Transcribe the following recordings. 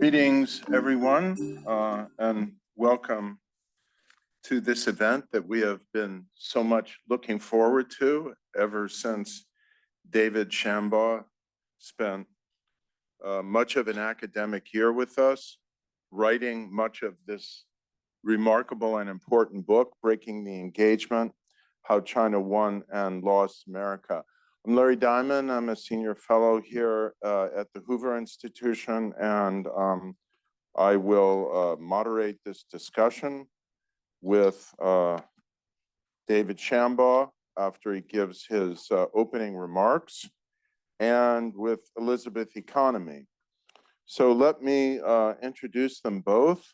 Greetings, everyone, and welcome to this event that we have been so much looking forward to ever since David Shambaugh spent much of an academic year with us, writing much of this remarkable and important book, Breaking the Engagement, How China Won and Lost America. I'm Larry Diamond. I'm a senior fellow here at the Hoover Institution, and I will moderate this discussion with David Shambaugh after he gives his opening remarks, and with Elizabeth Economy. So let me introduce them both.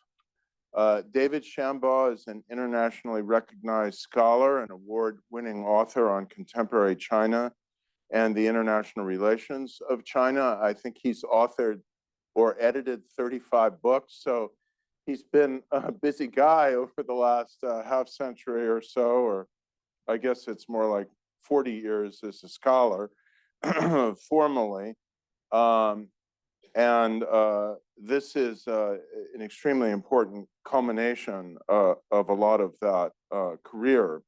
David Shambaugh is an internationally recognized scholar and award-winning author on contemporary China and the international relations of China. I think he's authored or edited 35 books, so he's been a busy guy over the last half century or so, or I guess it's more like 40 years as a scholar, formally. This is an extremely important culmination of a lot of that career.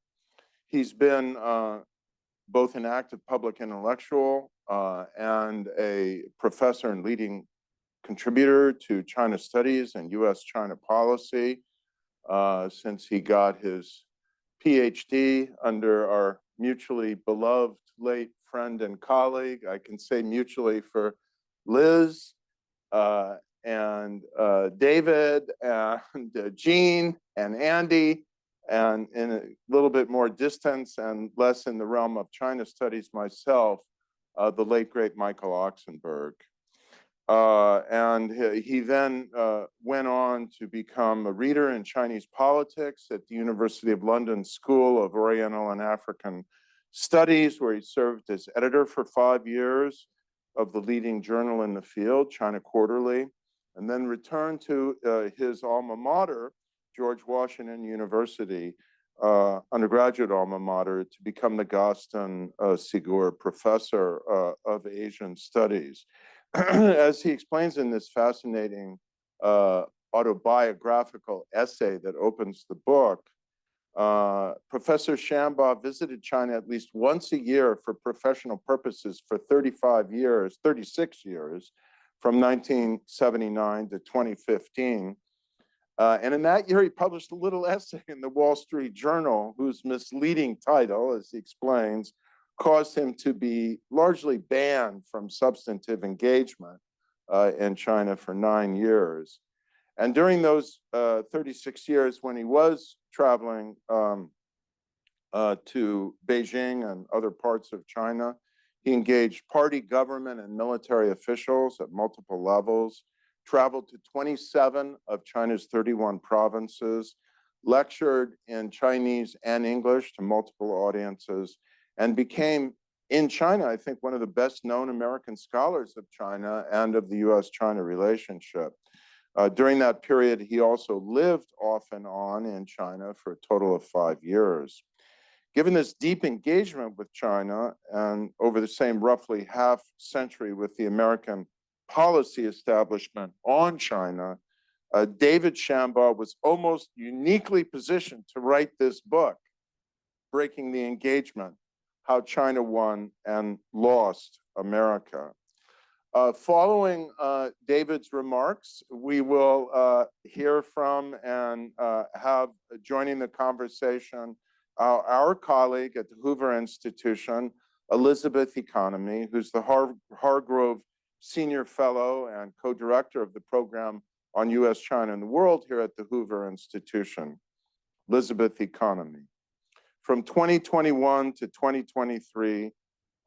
He's been both an active public intellectual and a professor and leading contributor to China studies and US-China policy since he got his PhD under our mutually beloved late friend and colleague. I can say mutually for Liz and David and Jean and Andy, and in a little bit more distance and less in the realm of China studies myself, the late, great Michael Oxenberg. He then went on to become a reader in Chinese politics at the University of London School of Oriental and African Studies, where he served as editor for 5 years of the leading journal in the field, China Quarterly, and then returned to his alma mater, George Washington University, undergraduate alma mater, to become the Gaston Sigur Professor of Asian Studies. As he explains in this fascinating autobiographical essay that opens the book, Professor Shambaugh visited China at least once a year for professional purposes for 36 years, from 1979 to 2015. And in that year, he published a little essay in the Wall Street Journal, whose misleading title, as he explains, caused him to be largely banned from substantive engagement in China for 9 years. And during those 36 years, when he was traveling to Beijing and other parts of China, he engaged party, government, and military officials at multiple levels, traveled to 27 of China's 31 provinces, lectured in Chinese and English to multiple audiences, and became, in China, I think, one of the best known American scholars of China and of the US-China relationship. During that period, he also lived off and on in China for a total of 5 years. Given this deep engagement with China, and over the same roughly half century with the American policy establishment on China, David Shambaugh was almost uniquely positioned to write this book, Breaking the Engagement, How China Won and Lost America. Following David's remarks, we will hear from and have joining the conversation our colleague at the Hoover Institution, Elizabeth Economy, who's the Hargrove Senior Fellow and co-director of the program on US, China, and the World here at the Hoover Institution. Elizabeth Economy. From 2021 to 2023,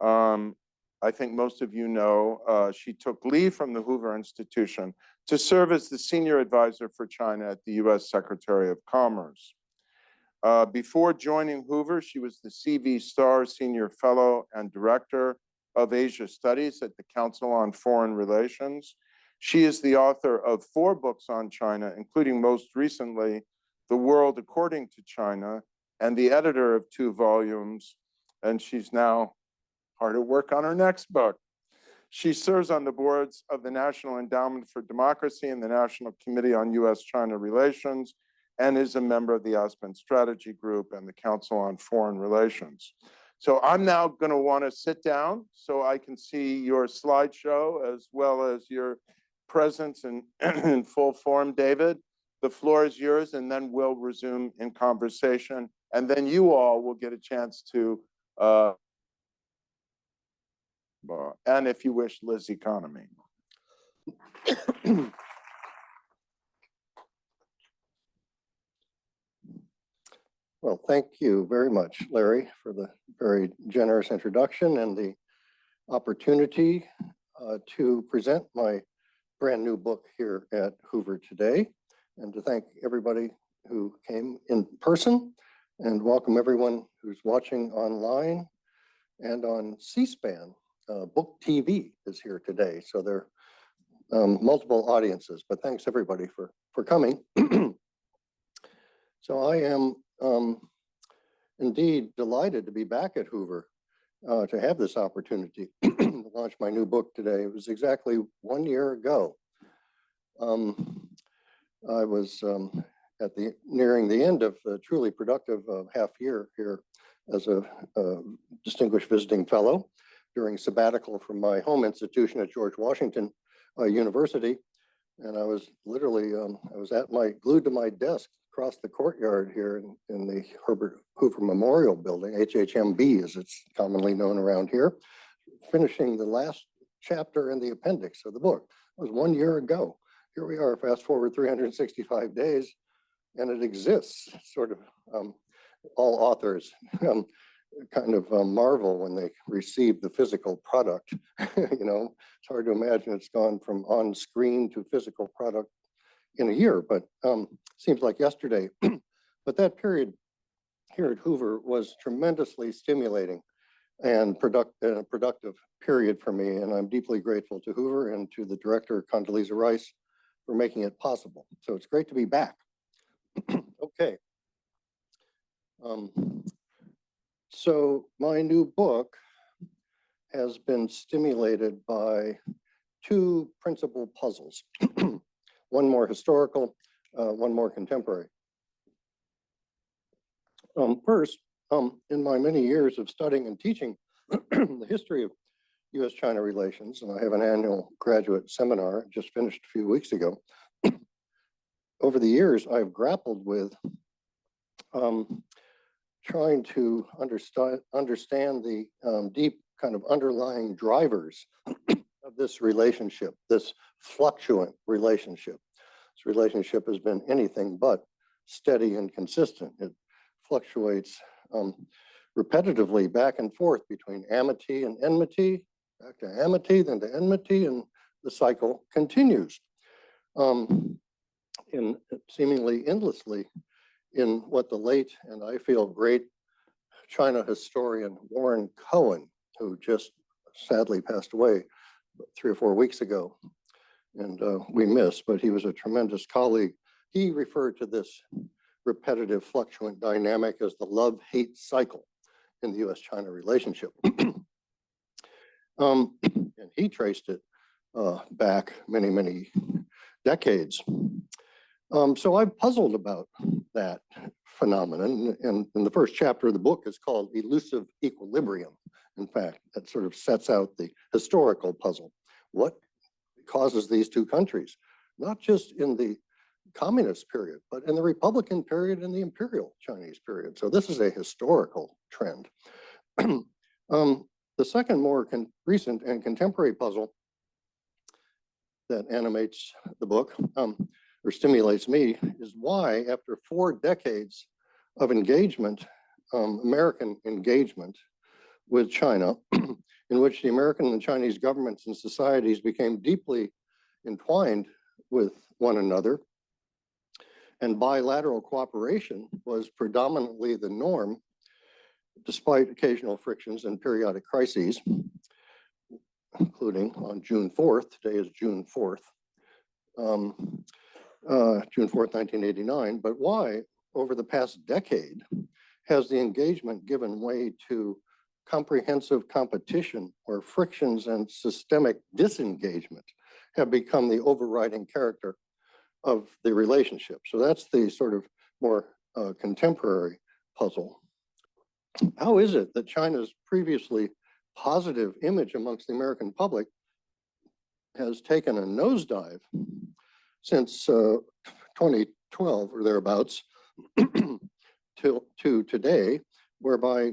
I think most of you know, she took leave from the Hoover Institution to serve as the senior advisor for China at the US Secretary of Commerce. Before joining Hoover, she was the C.V. Starr Senior Fellow and Director of Asia Studies at the Council on Foreign Relations. She is the author of 4 books on China, including most recently, The World According to China, and the editor of 2 volumes, and she's now hard at work on her next book. She serves on the boards of the National Endowment for Democracy and the National Committee on U.S.-China Relations, and is a member of the Aspen Strategy Group and the Council on Foreign Relations. So I'm now going to want to sit down so I can see your slideshow as well as your presence in full form. David, the floor is yours, and then we'll resume in conversation. And then you all will get a chance to, and if you wish, Liz Economy. Well, thank you very much, Larry, for the very generous introduction and the opportunity to present my brand new book here at Hoover today, and to thank everybody who came in person, and welcome everyone who's watching online and on C-SPAN. Book TV is here today, so there are multiple audiences, but thanks everybody for coming. So I am indeed delighted to be back at Hoover to have this opportunity to launch my new book today. It was exactly 1 year ago. I was nearing the end of a truly productive half year here as a distinguished visiting fellow during sabbatical from my home institution at George Washington University. And I was literally, I was glued to my desk across the courtyard here in the Hoover Memorial Building, HHMB as it's commonly known around here, finishing the last chapter in the appendix of the book. It was 1 year ago. Here we are, fast forward 365 days, and it exists. Sort of all authors kind of marvel when they receive the physical product. You know, it's hard to imagine it's gone from on screen to physical product in a year, but seems like yesterday. But that period here at Hoover was tremendously stimulating and a productive period for me, and I'm deeply grateful to Hoover and to the director, Condoleezza Rice, for making it possible. So it's great to be back. Okay. So my new book has been stimulated by two principal puzzles. One more historical, one more contemporary. First, in my many years of studying and teaching the history of U.S.-China relations, and I have an annual graduate seminar just finished a few weeks ago. Over the years, I've grappled with trying to understand the deep kind of underlying drivers of this relationship, this fluctuant relationship. This relationship has been anything but steady and consistent. It fluctuates repetitively back and forth between amity and enmity, back to amity, then to enmity, and the cycle continues in seemingly endlessly in what the late, and I feel great, China historian Warren Cohen, who just sadly passed away 3 or 4 weeks ago, and we miss, but he was a tremendous colleague. He referred to this repetitive fluctuant dynamic as the love-hate cycle in the U.S.-China relationship. And he traced it back many, many decades. So I've puzzled about that phenomenon, and the first chapter of the book is called Elusive Equilibrium. In fact, that sort of sets out the historical puzzle. What causes these two countries, not just in the communist period, but in the Republican period and the imperial Chinese period. So this is a historical trend. The second more recent and contemporary puzzle that animates the book or stimulates me is why, after 4 decades of engagement, American engagement with China, in which the American and Chinese governments and societies became deeply entwined with one another, and bilateral cooperation was predominantly the norm, despite occasional frictions and periodic crises, including on June 4th, today is June 4th, June 4th, 1989, but why, over the past decade, has the engagement given way to comprehensive competition or frictions and systemic disengagement have become the overriding character of the relationship. So that's the sort of more contemporary puzzle. How is it that China's previously positive image amongst the American public has taken a nosedive since 2012 or thereabouts to today, whereby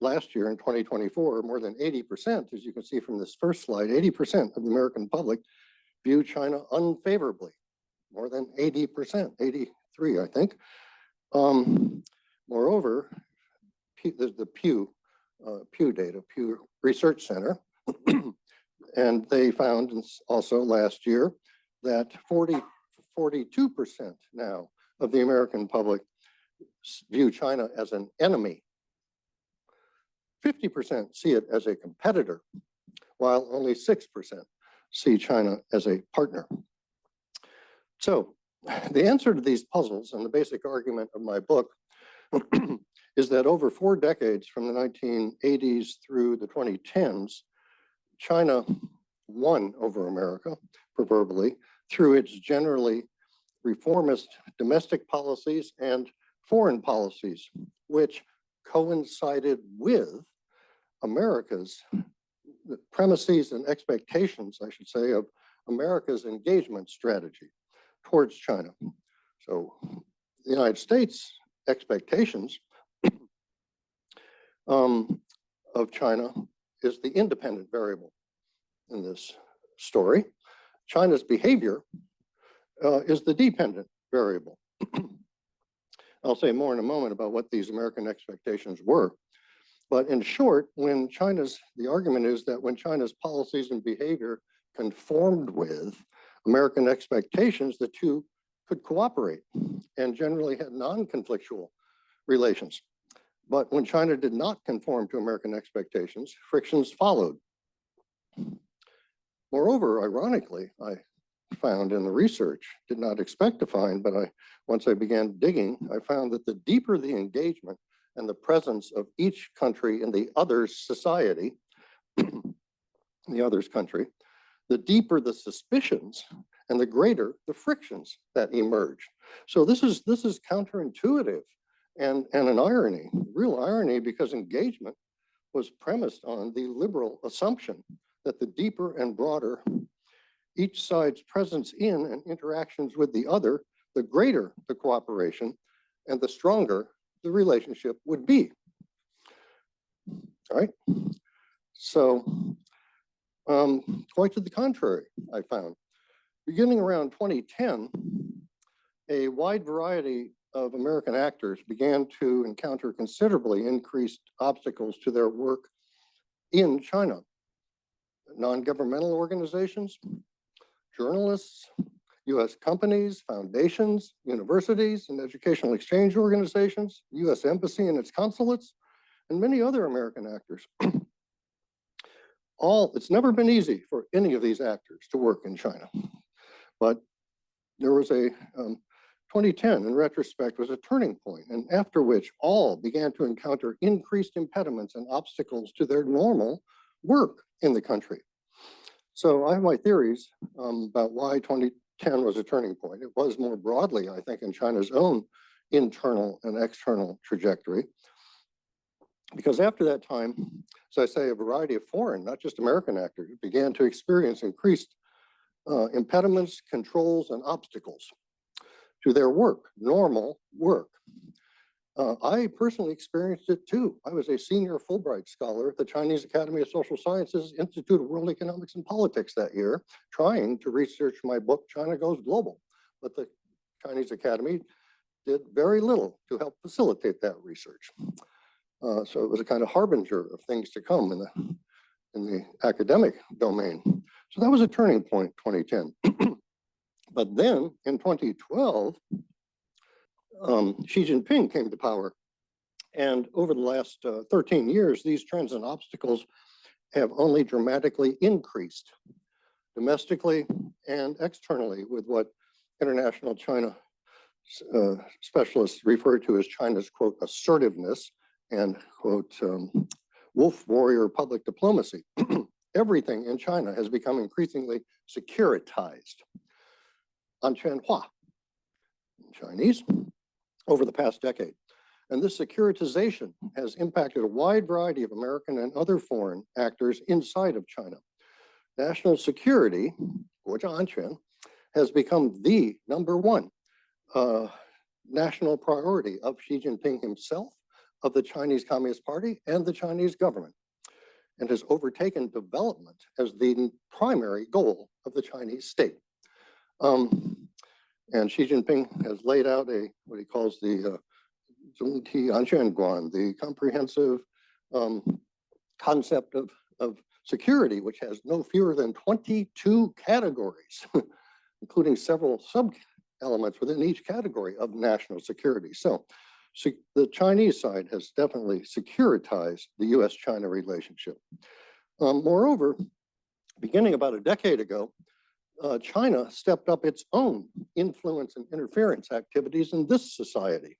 last year in 2024, more than 80%, as you can see from this first slide, 80% of the American public view China unfavorably, more than 80%, 83, I think. Moreover, the Pew data, Pew Research Center, and they found also last year that 42% now of the American public view China as an enemy. 50% see it as a competitor, while only 6% see China as a partner. So the answer to these puzzles and the basic argument of my book is that over 4 decades, from the 1980s through the 2010s, China won over America, proverbially, through its generally reformist domestic policies and foreign policies, which coincided with America's premises and expectations, I should say, of America's engagement strategy towards China. So the United States expectations of China is the independent variable in this story. China's behavior is the dependent variable. I'll say more in a moment about what these American expectations were. But in short, the argument is that when China's policies and behavior conformed with American expectations, the two could cooperate and generally had non-conflictual relations. But when China did not conform to American expectations, frictions followed. Moreover, ironically, I found in the research, did not expect to find, but once I began digging, I found that the deeper the engagement and the presence of each country in the other's society, the other's country, the deeper the suspicions and the greater the frictions that emerge. So this is counterintuitive and an irony, real irony, because engagement was premised on the liberal assumption that the deeper and broader each side's presence in and interactions with the other, the greater the cooperation and the stronger the relationship would be. All right. So quite to the contrary, I found. Beginning around 2010, a wide variety of American actors began to encounter considerably increased obstacles to their work in China. Non-governmental organizations, journalists, US companies, foundations, universities, and educational exchange organizations, US Embassy and its consulates, and many other American actors. It's never been easy for any of these actors to work in China. But there was a 2010, in retrospect, was a turning point, and after which all began to encounter increased impediments and obstacles to their normal work in the country. So I have my theories about why 2010 was a turning point. It was more broadly, I think, in China's own internal and external trajectory. Because after that time, as I say, a variety of foreign, not just American actors, began to experience increased impediments, controls, and obstacles to their work, normal work. I personally experienced it too. I was a senior Fulbright scholar at the Chinese Academy of Social Sciences Institute of World Economics and Politics that year, trying to research my book, China Goes Global. But the Chinese Academy did very little to help facilitate that research. So it was a kind of harbinger of things to come in the academic domain. So that was a turning point, 2010. But then in 2012, Xi Jinping came to power. And over the last 13 years, these trends and obstacles have only dramatically increased, domestically and externally, with what international China specialists refer to as China's, quote, assertiveness and, quote, wolf warrior public diplomacy. Everything in China has become increasingly securitized. Anquanhua, in Chinese, over the past decade. And this securitization has impacted a wide variety of American and other foreign actors inside of China. National security, has become the #1 national priority of Xi Jinping himself, of the Chinese Communist Party, and the Chinese government, and has overtaken development as the primary goal of the Chinese state. And Xi Jinping has laid out what he calls the the comprehensive concept of security, which has no fewer than 22 categories, including several sub-elements within each category of national security. So the Chinese side has definitely securitized the US-China relationship. Moreover, beginning about a decade ago, China stepped up its own influence and interference activities in this society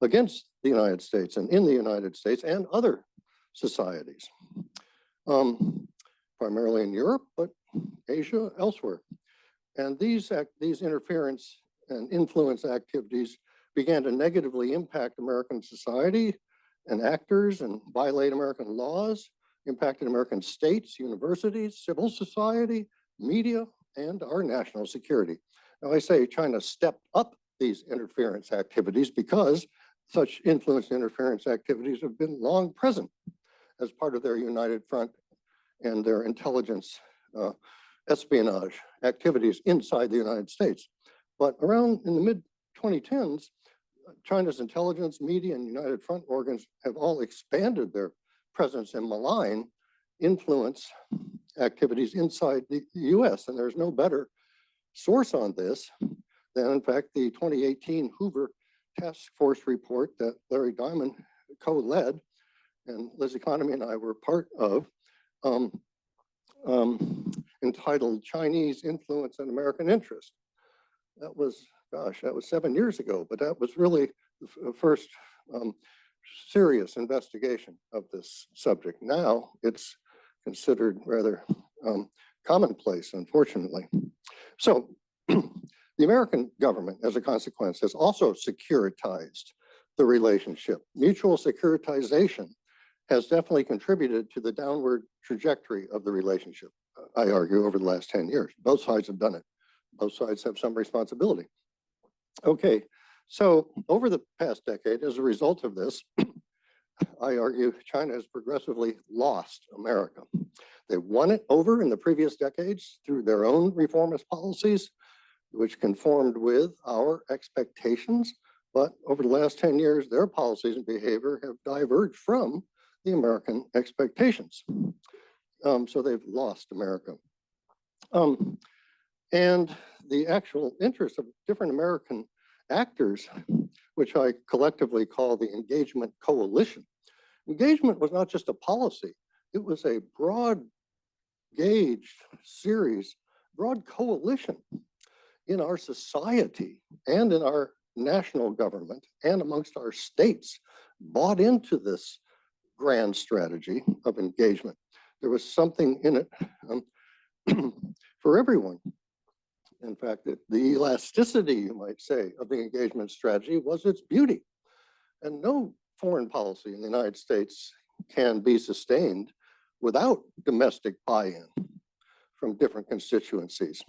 against the United States and in the United States and other societies, primarily in Europe, but Asia, elsewhere. And these interference and influence activities began to negatively impact American society and actors and violate American laws, impacted American states, universities, civil society, media, and our national security. Now, I say China stepped up these interference activities because such influence and interference activities have been long present as part of their united front and their intelligence espionage activities inside the United States. But around in the mid-2010s, China's intelligence, media, and united front organs have all expanded their presence and malign influence activities inside the US. And there's no better source on this than, in fact, the 2018 Hoover Task Force report that Larry Diamond co-led and Liz Economy and I were part of, entitled Chinese Influence and American Interest. That was, gosh, that was 7 years ago, but that was really the first serious investigation of this subject. Now it's considered rather commonplace, unfortunately. So the American government, as a consequence, has also securitized the relationship. Mutual securitization has definitely contributed to the downward trajectory of the relationship, I argue, over the last 10 years. Both sides have done it. Both sides have some responsibility. Okay, so over the past decade, as a result of this, I argue China has progressively lost America. They won it over in the previous decades through their own reformist policies, which conformed with our expectations. But over the last 10 years, their policies and behavior have diverged from the American expectations. So they've lost America. And the actual interests of different American actors, which I collectively call the engagement coalition. Engagement was not just a policy, it was a broad gauge series, broad coalition in our society and in our national government and amongst our states bought into this grand strategy of engagement. There was something in it for everyone. In fact, the elasticity, you might say, of the engagement strategy was its beauty. And no foreign policy in the United States can be sustained without domestic buy-in from different constituencies.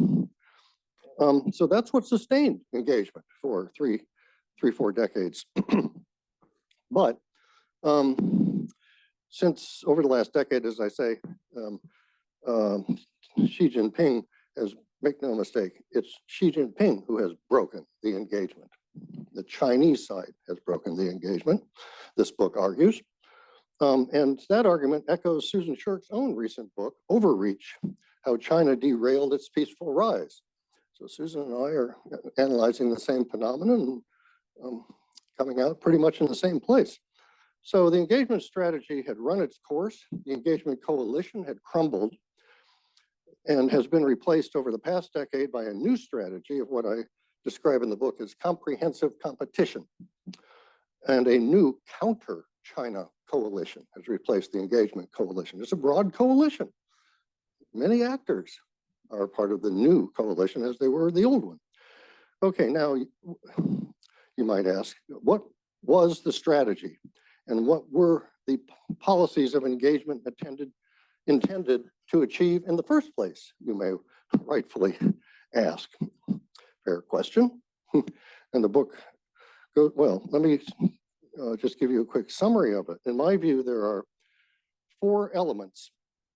So that's what sustained engagement for three, 4 decades. But since over the last decade, as I say, Xi Jinping has, make no mistake, it's Xi Jinping who has broken the engagement. The Chinese side has broken the engagement, this book argues. And that argument echoes Susan Shirk's own recent book, Overreach, How China Derailed Its Peaceful Rise. So Susan and I are analyzing the same phenomenon and coming out pretty much in the same place. So the engagement strategy had run its course, the engagement coalition had crumbled, and has been replaced over the past decade by a new strategy of what I describe in the book as comprehensive competition and a new counter-China coalition has replaced the engagement coalition. It's a broad coalition. Many actors are part of the new coalition as they were the old one. Okay, now you might ask, what was the strategy and what were the policies of engagement intended to achieve in the first place? You may rightfully ask. Fair question. And the book goes, well, let me just give you a quick summary of it. In my view, there are 4 elements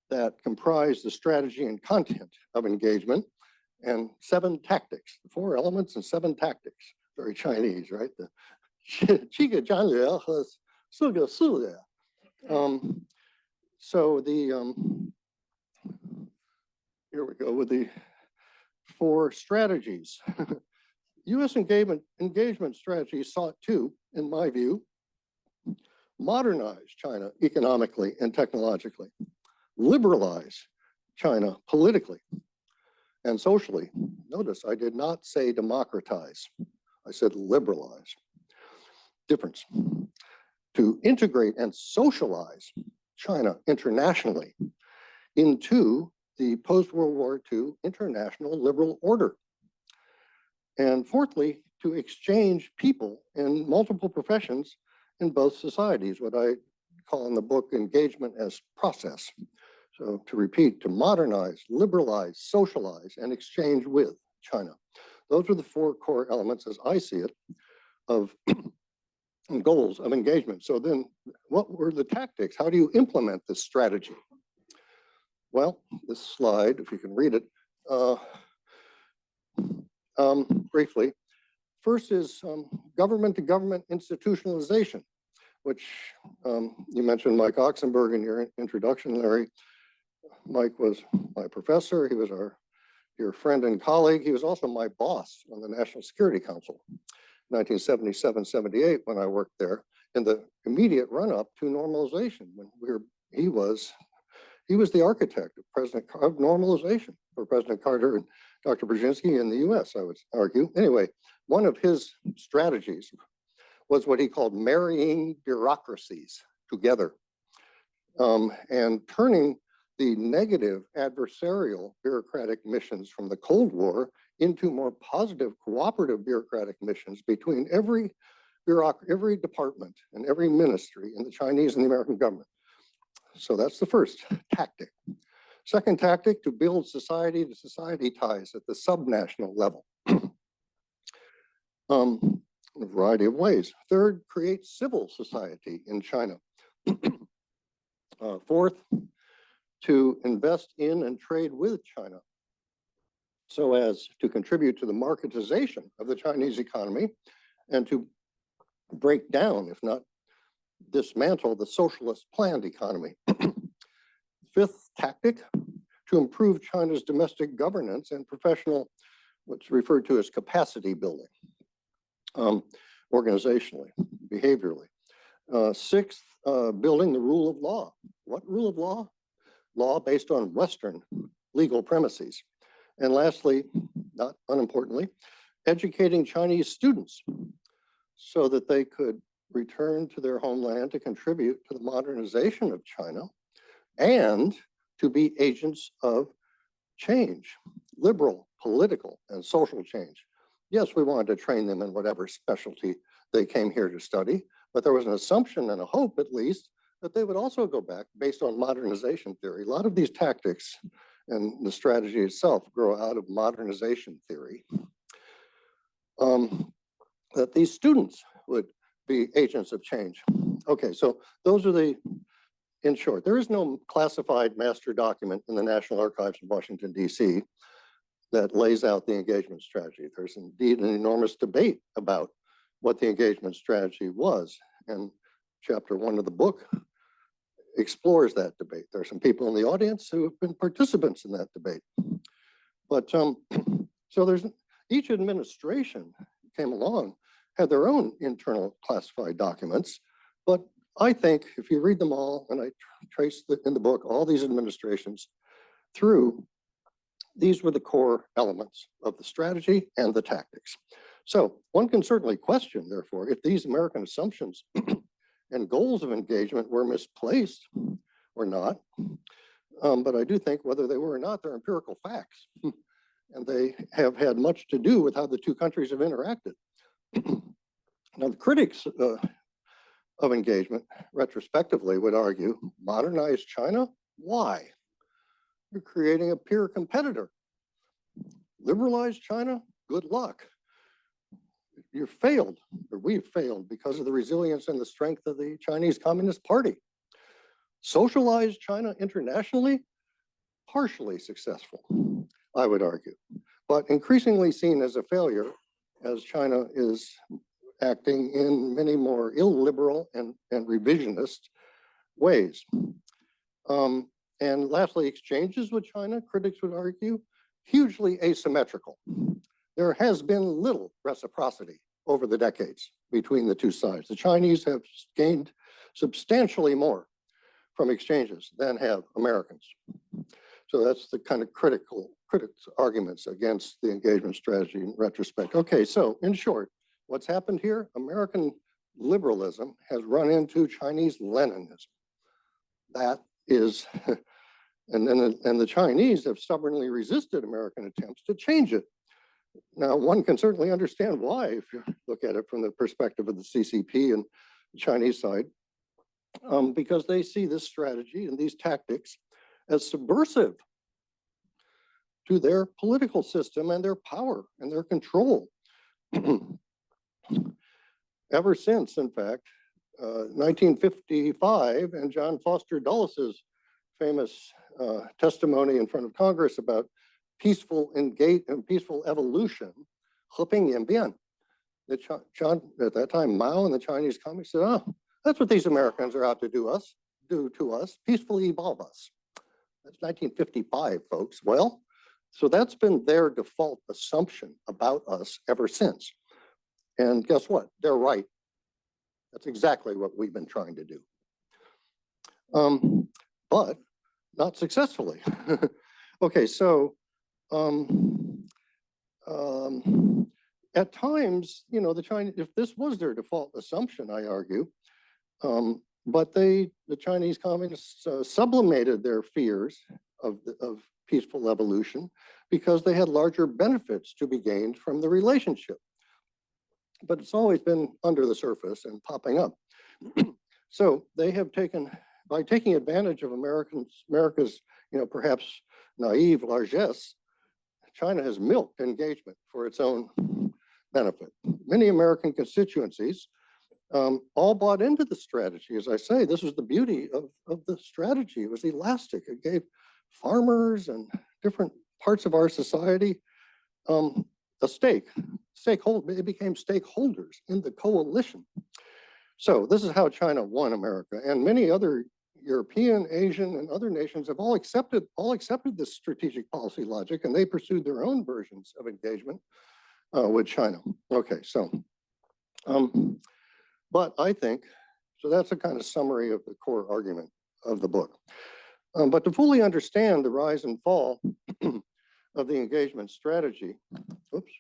that comprise the strategy and content of engagement, and 7 tactics. 4 elements and 7 tactics. Very Chinese, right? The 7个战略和4个术略. So here we go with the 4 strategies. U.S. engagement strategy sought to, in my view, modernize China economically and technologically, liberalize China politically and socially. Notice I did not say democratize. I said liberalize. Difference. To integrate and socialize China internationally into the post-World War II international liberal order. And fourthly, to exchange people in multiple professions in both societies, what I call in the book engagement as process. So to repeat, to modernize, liberalize, socialize, and exchange with China. Those are the 4 core elements, as I see it, of goals of engagement. So then what were the tactics? How do you implement this strategy? Well, this slide, if you can read it, briefly. First is government-to-government institutionalization, which you mentioned Mike Oxenberg in your introduction, Larry. Mike was my professor. He was our dear friend and colleague. He was also my boss on the National Security Council, 1977-78, when I worked there, in the immediate run-up to normalization. When he was the architect of normalization for President Carter and Dr. Brzezinski in the US, I would argue. Anyway, one of his strategies was what he called marrying bureaucracies together and turning the negative adversarial bureaucratic missions from the Cold War into more positive cooperative bureaucratic missions between every department and every ministry in the Chinese and the American government. So that's the first tactic. Second tactic, to build society-to-society ties at the subnational level. In a variety of ways. Third, create civil society in China. Fourth, to invest in and trade with China so as to contribute to the marketization of the Chinese economy and to break down, if not dismantle, the socialist planned economy. Fifth tactic, to improve China's domestic governance and professional, what's referred to as capacity building, organizationally, behaviorally. Sixth, building the rule of law. What rule of law? Law based on Western legal premises. And lastly, not unimportantly, educating Chinese students so that they could return to their homeland to contribute to the modernization of China and to be agents of change, liberal, political, and social change. Yes, we wanted to train them in whatever specialty they came here to study, but there was an assumption and a hope, at least, that they would also go back based on modernization theory. A lot of these tactics and the strategy itself grow out of modernization theory. That these students would be agents of change. Okay, so those are the, in short, there is no classified master document in the National Archives in Washington, D.C. that lays out the engagement strategy. There's indeed an enormous debate about what the engagement strategy was. And chapter 1 of the book explores that debate. There are some people in the audience who have been participants in that debate. But so there's, each administration came along, had their own internal classified documents. But I think if you read them all, and I trace in the book all these administrations through, these were the core elements of the strategy and the tactics. So one can certainly question, therefore, if these American assumptions and goals of engagement were misplaced or not. But I do think whether they were or not, they're empirical facts. And they have had much to do with how the two countries have interacted. Now, the critics of engagement, retrospectively, would argue, modernize China? Why? You're creating a peer competitor. Liberalize China? Good luck. You failed, or we've failed, because of the resilience and the strength of the Chinese Communist Party. Socialize China internationally? Partially successful, I would argue, but increasingly seen as a failure, as China is acting in many more illiberal and revisionist ways. And lastly, exchanges with China, critics would argue, hugely asymmetrical. There has been little reciprocity over the decades between the two sides. The Chinese have gained substantially more from exchanges than have Americans. So that's the kind of critics' arguments against the engagement strategy in retrospect. Okay, so in short, what's happened here? American liberalism has run into Chinese Leninism. That is, and the Chinese have stubbornly resisted American attempts to change it. Now, one can certainly understand why, if you look at it from the perspective of the CCP and the Chinese side, because they see this strategy and these tactics as subversive to their political system and their power and their control. Ever since, in fact, 1955 and John Foster Dulles' famous testimony in front of Congress about peaceful evolution, 和平演变. John, at that time, Mao and the Chinese communists said, oh, that's what these Americans are out to do to us, peacefully evolve us. That's 1955, folks. Well, so that's been their default assumption about us ever since. And guess what? They're right. That's exactly what we've been trying to do. But not successfully. Okay, so at times, you know, the Chinese, if this was their default assumption, I argue, but the Chinese communists sublimated their fears of peaceful evolution because they had larger benefits to be gained from the relationship. But it's always been under the surface and popping up. So they have taken, by taking advantage of America's, you know, perhaps naive largesse, China has milked engagement for its own benefit. Many American constituencies all bought into the strategy. As I say, this was the beauty of the strategy. It was elastic. It gave farmers and different parts of our society a stake. They became stakeholders in the coalition. So this is how China won America, and many other European, Asian, and other nations have all accepted this strategic policy logic, and they pursued their own versions of engagement with China. Okay, so, but I think, so that's a kind of summary of the core argument of the book. But to fully understand the rise and fall of the engagement strategy, oops,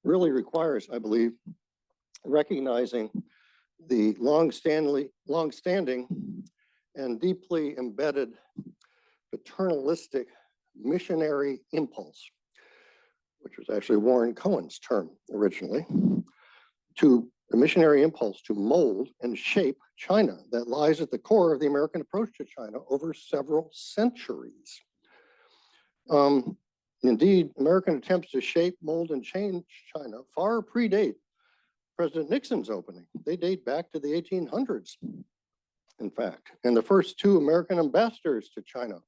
really requires, I believe, recognizing the long-standing and deeply embedded paternalistic missionary impulse, which was actually Warren Cohen's term originally, to the missionary impulse to mold and shape China that lies at the core of the American approach to China over several centuries. Indeed, American attempts to shape, mold, and change China far predate President Nixon's opening. They date back to the 1800s, in fact. And the first two American ambassadors to China.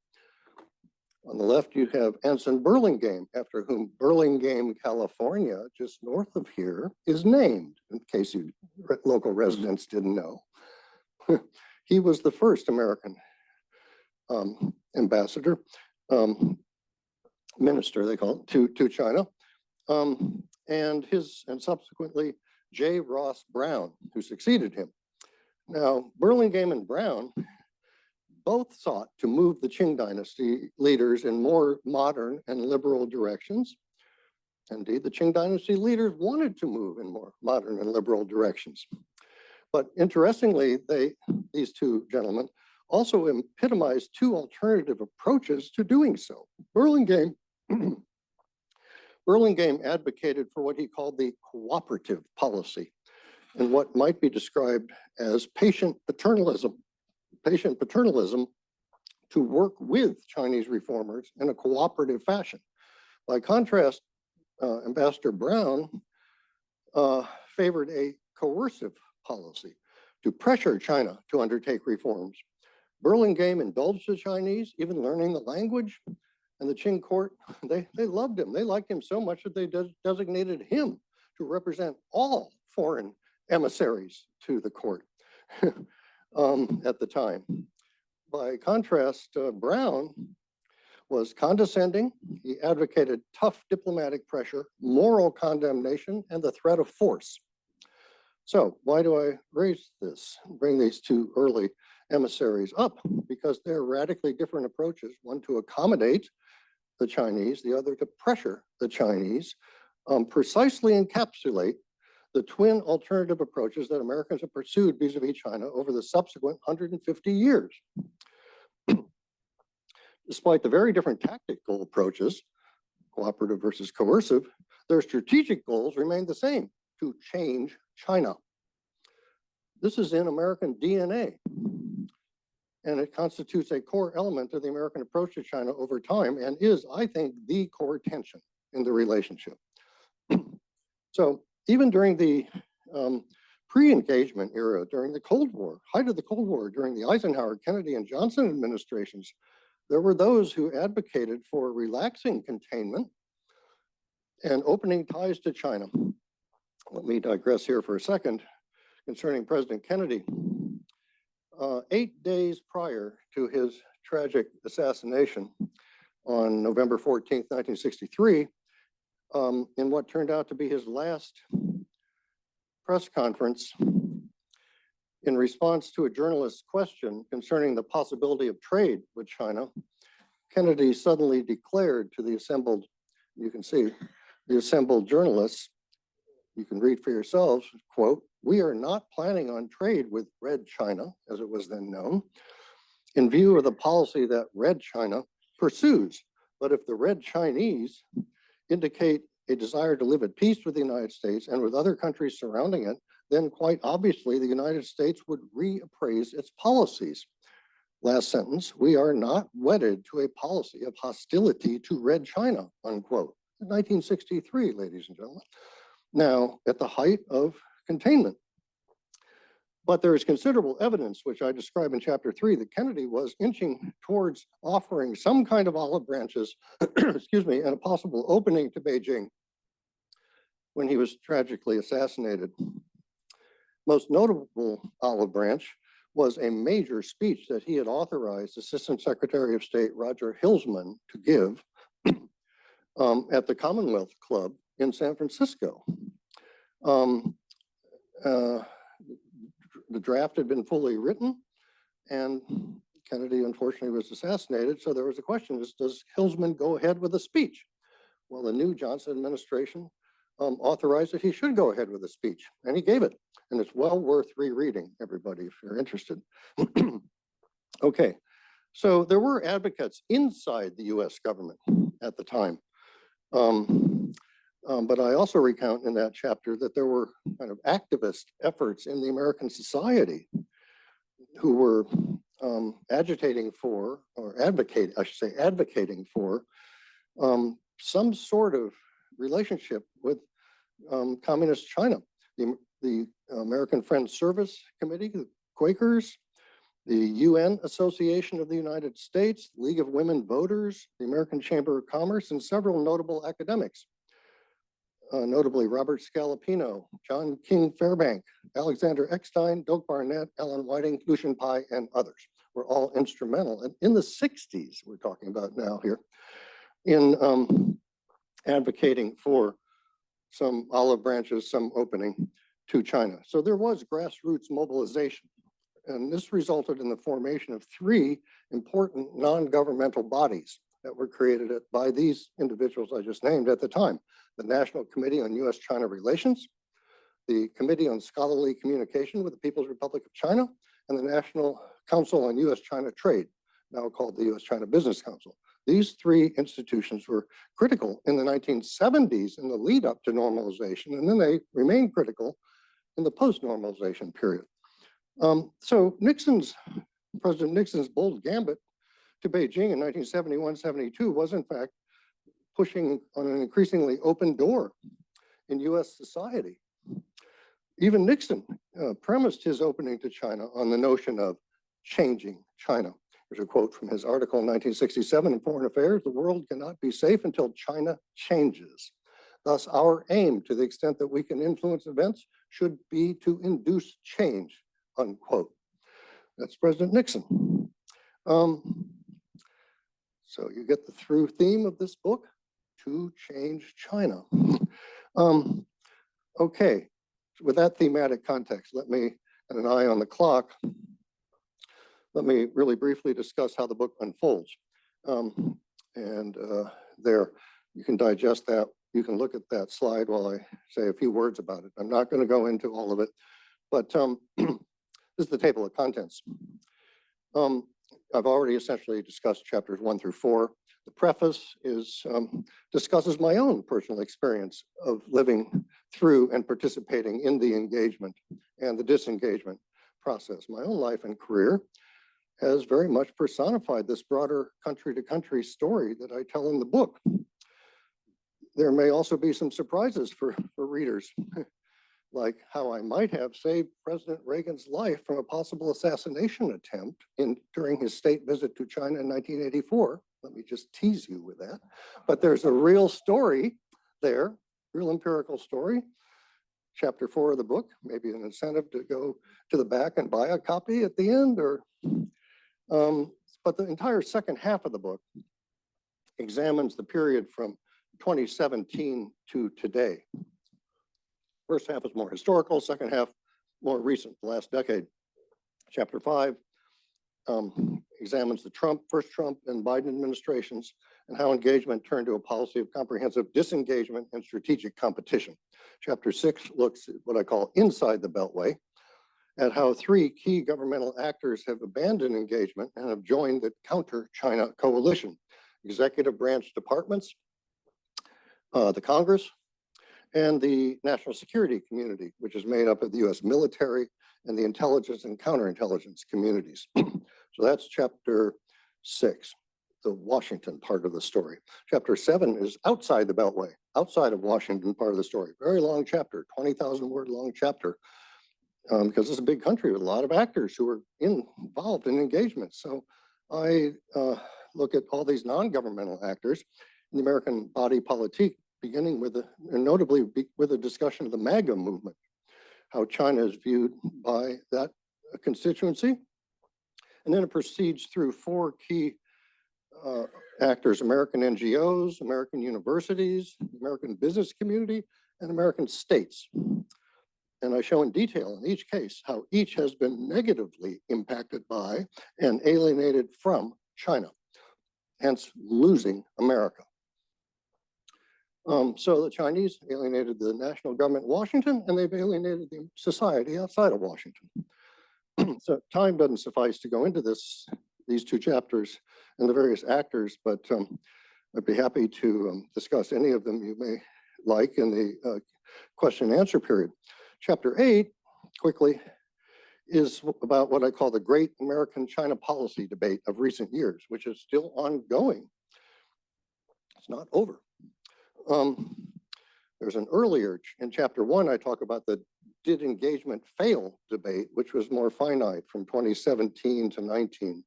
On the left, you have Anson Burlingame, after whom Burlingame, California, just north of here, is named, in case you local residents didn't know. He was the first American ambassador, minister, they call it, to China. And subsequently, J. Ross Brown, who succeeded him. Now, Burlingame and Brown both sought to move the Qing dynasty leaders in more modern and liberal directions. Indeed, the Qing dynasty leaders wanted to move in more modern and liberal directions. But interestingly, these two gentlemen also epitomized two alternative approaches to doing so. Burlingame advocated for what he called the cooperative policy, and what might be described as patient paternalism to work with Chinese reformers in a cooperative fashion. By contrast, Ambassador Brown favored a coercive policy to pressure China to undertake reforms. Burlingame indulged the Chinese, even learning the language, and the Qing court, they loved him. They liked him so much that they designated him to represent all foreign emissaries to the court at the time. By contrast, Brown was condescending. He advocated tough diplomatic pressure, moral condemnation, and the threat of force. So why do I bring these two early emissaries up? Because they're radically different approaches, one to accommodate the Chinese, the other to pressure the Chinese, precisely encapsulate the twin alternative approaches that Americans have pursued vis-a-vis China over the subsequent 150 years. Despite the very different tactical approaches, cooperative versus coercive, their strategic goals remain the same: to change China. This is in American DNA, and it constitutes a core element of the American approach to China over time, and is, I think, the core tension in the relationship. So even during the pre-engagement era, during the Cold War, height of the Cold War, during the Eisenhower, Kennedy, and Johnson administrations, there were those who advocated for relaxing containment and opening ties to China. Let me digress here for a second concerning President Kennedy. 8 days prior to his tragic assassination on November 14th, 1963, in what turned out to be his last press conference, in response to a journalist's question concerning the possibility of trade with China, Kennedy suddenly declared to the assembled, you can see, the assembled journalists, you can read for yourselves, quote, "We are not planning on trade with Red China," as it was then known, "in view of the policy that Red China pursues. But if the Red Chinese indicate a desire to live at peace with the United States and with other countries surrounding it, then quite obviously the United States would reappraise its policies." Last sentence, "We are not wedded to a policy of hostility to Red China," unquote. 1963, ladies and gentlemen. Now, at the height of containment. But there is considerable evidence, which I describe in chapter 3, that Kennedy was inching towards offering some kind of olive branches, excuse me, and a possible opening to Beijing when he was tragically assassinated. Most notable olive branch was a major speech that he had authorized Assistant Secretary of State Roger Hilsman to give at the Commonwealth Club in San Francisco. The draft had been fully written, and Kennedy unfortunately was assassinated. So there was a question: does Hilsman go ahead with the speech? Well, the new Johnson administration authorized that he should go ahead with the speech, and he gave it. And it's well worth rereading, everybody, if you're interested. Okay, so there were advocates inside the US government at the time. But I also recount in that chapter that there were kind of activist efforts in the American society who were agitating for, or advocating for some sort of relationship with communist China. The American Friends Service Committee, the Quakers, the UN Association of the United States, League of Women Voters, the American Chamber of Commerce, and several notable academics. Notably Robert Scalapino, John King Fairbank, Alexander Eckstein, Doak Barnett, Ellen Whiting, Lucian Pye, and others were all instrumental. And in the 60s, we're talking about now here, in advocating for some olive branches, some opening to China. So there was grassroots mobilization. And this resulted in the formation of 3 important non-governmental bodies that were created by these individuals I just named at the time: the National Committee on U.S.-China Relations, the Committee on Scholarly Communication with the People's Republic of China, and the National Council on U.S.-China Trade, now called the U.S.-China Business Council. These three institutions were critical in the 1970s in the lead up to normalization, and then they remained critical in the post-normalization period. So President Nixon's bold gambit to Beijing in 1971-72 was in fact pushing on an increasingly open door in US society. Even Nixon premised his opening to China on the notion of changing China. Here's a quote from his article in 1967 in Foreign Affairs: "The world cannot be safe until China changes. Thus, our aim, to the extent that we can influence events, should be to induce change," unquote. That's President Nixon. So you get the through theme of this book: to change China. Okay, with that thematic context, let me, and an eye on the clock, let me really briefly discuss how the book unfolds. There, you can digest that. You can look at that slide while I say a few words about it. I'm not going to go into all of it, but this is the table of contents. I've already essentially discussed chapters 1 through 4. The preface discusses my own personal experience of living through and participating in the engagement and the disengagement process. My own life and career has very much personified this broader country-to-country story that I tell in the book. There may also be some surprises for readers, like how I might have saved President Reagan's life from a possible assassination attempt during his state visit to China in 1984. Let me just tease you with that. But there's a real story there, real empirical story. Chapter 4 of the book, maybe an incentive to go to the back and buy a copy at the end, but the entire second half of the book examines the period from 2017 to today. First half is more historical, second half more recent, the last decade. Chapter 5 examines the first Trump and Biden administrations and how engagement turned to a policy of comprehensive disengagement and strategic competition. Chapter 6 looks at what I call inside the Beltway, at how 3 key governmental actors have abandoned engagement and have joined the counter-China coalition: executive branch departments, the Congress, and the national security community, which is made up of the US military and the intelligence and counterintelligence communities. So that's chapter 6, the Washington part of the story. Chapter 7 is outside the Beltway, outside of Washington part of the story. Very long chapter, 20,000 word long chapter, because it's a big country with a lot of actors who are involved in engagement. So I look at all these non-governmental actors in the American body politique, beginning with notably with a discussion of the MAGA movement, how China is viewed by that constituency. And then it proceeds through 4 key actors: American NGOs, American universities, American business community, and American states. And I show in detail in each case how each has been negatively impacted by and alienated from China, hence losing America. So the Chinese alienated the national government in Washington, and they've alienated the society outside of Washington. So time doesn't suffice to go into these 2 chapters and the various actors, but I'd be happy to discuss any of them you may like in the question and answer period. Chapter 8, quickly, is about what I call the great American-China policy debate of recent years, which is still ongoing. It's not over. There's an earlier, in chapter 1, I talk about the did engagement fail debate, which was more finite from 2017 to 19.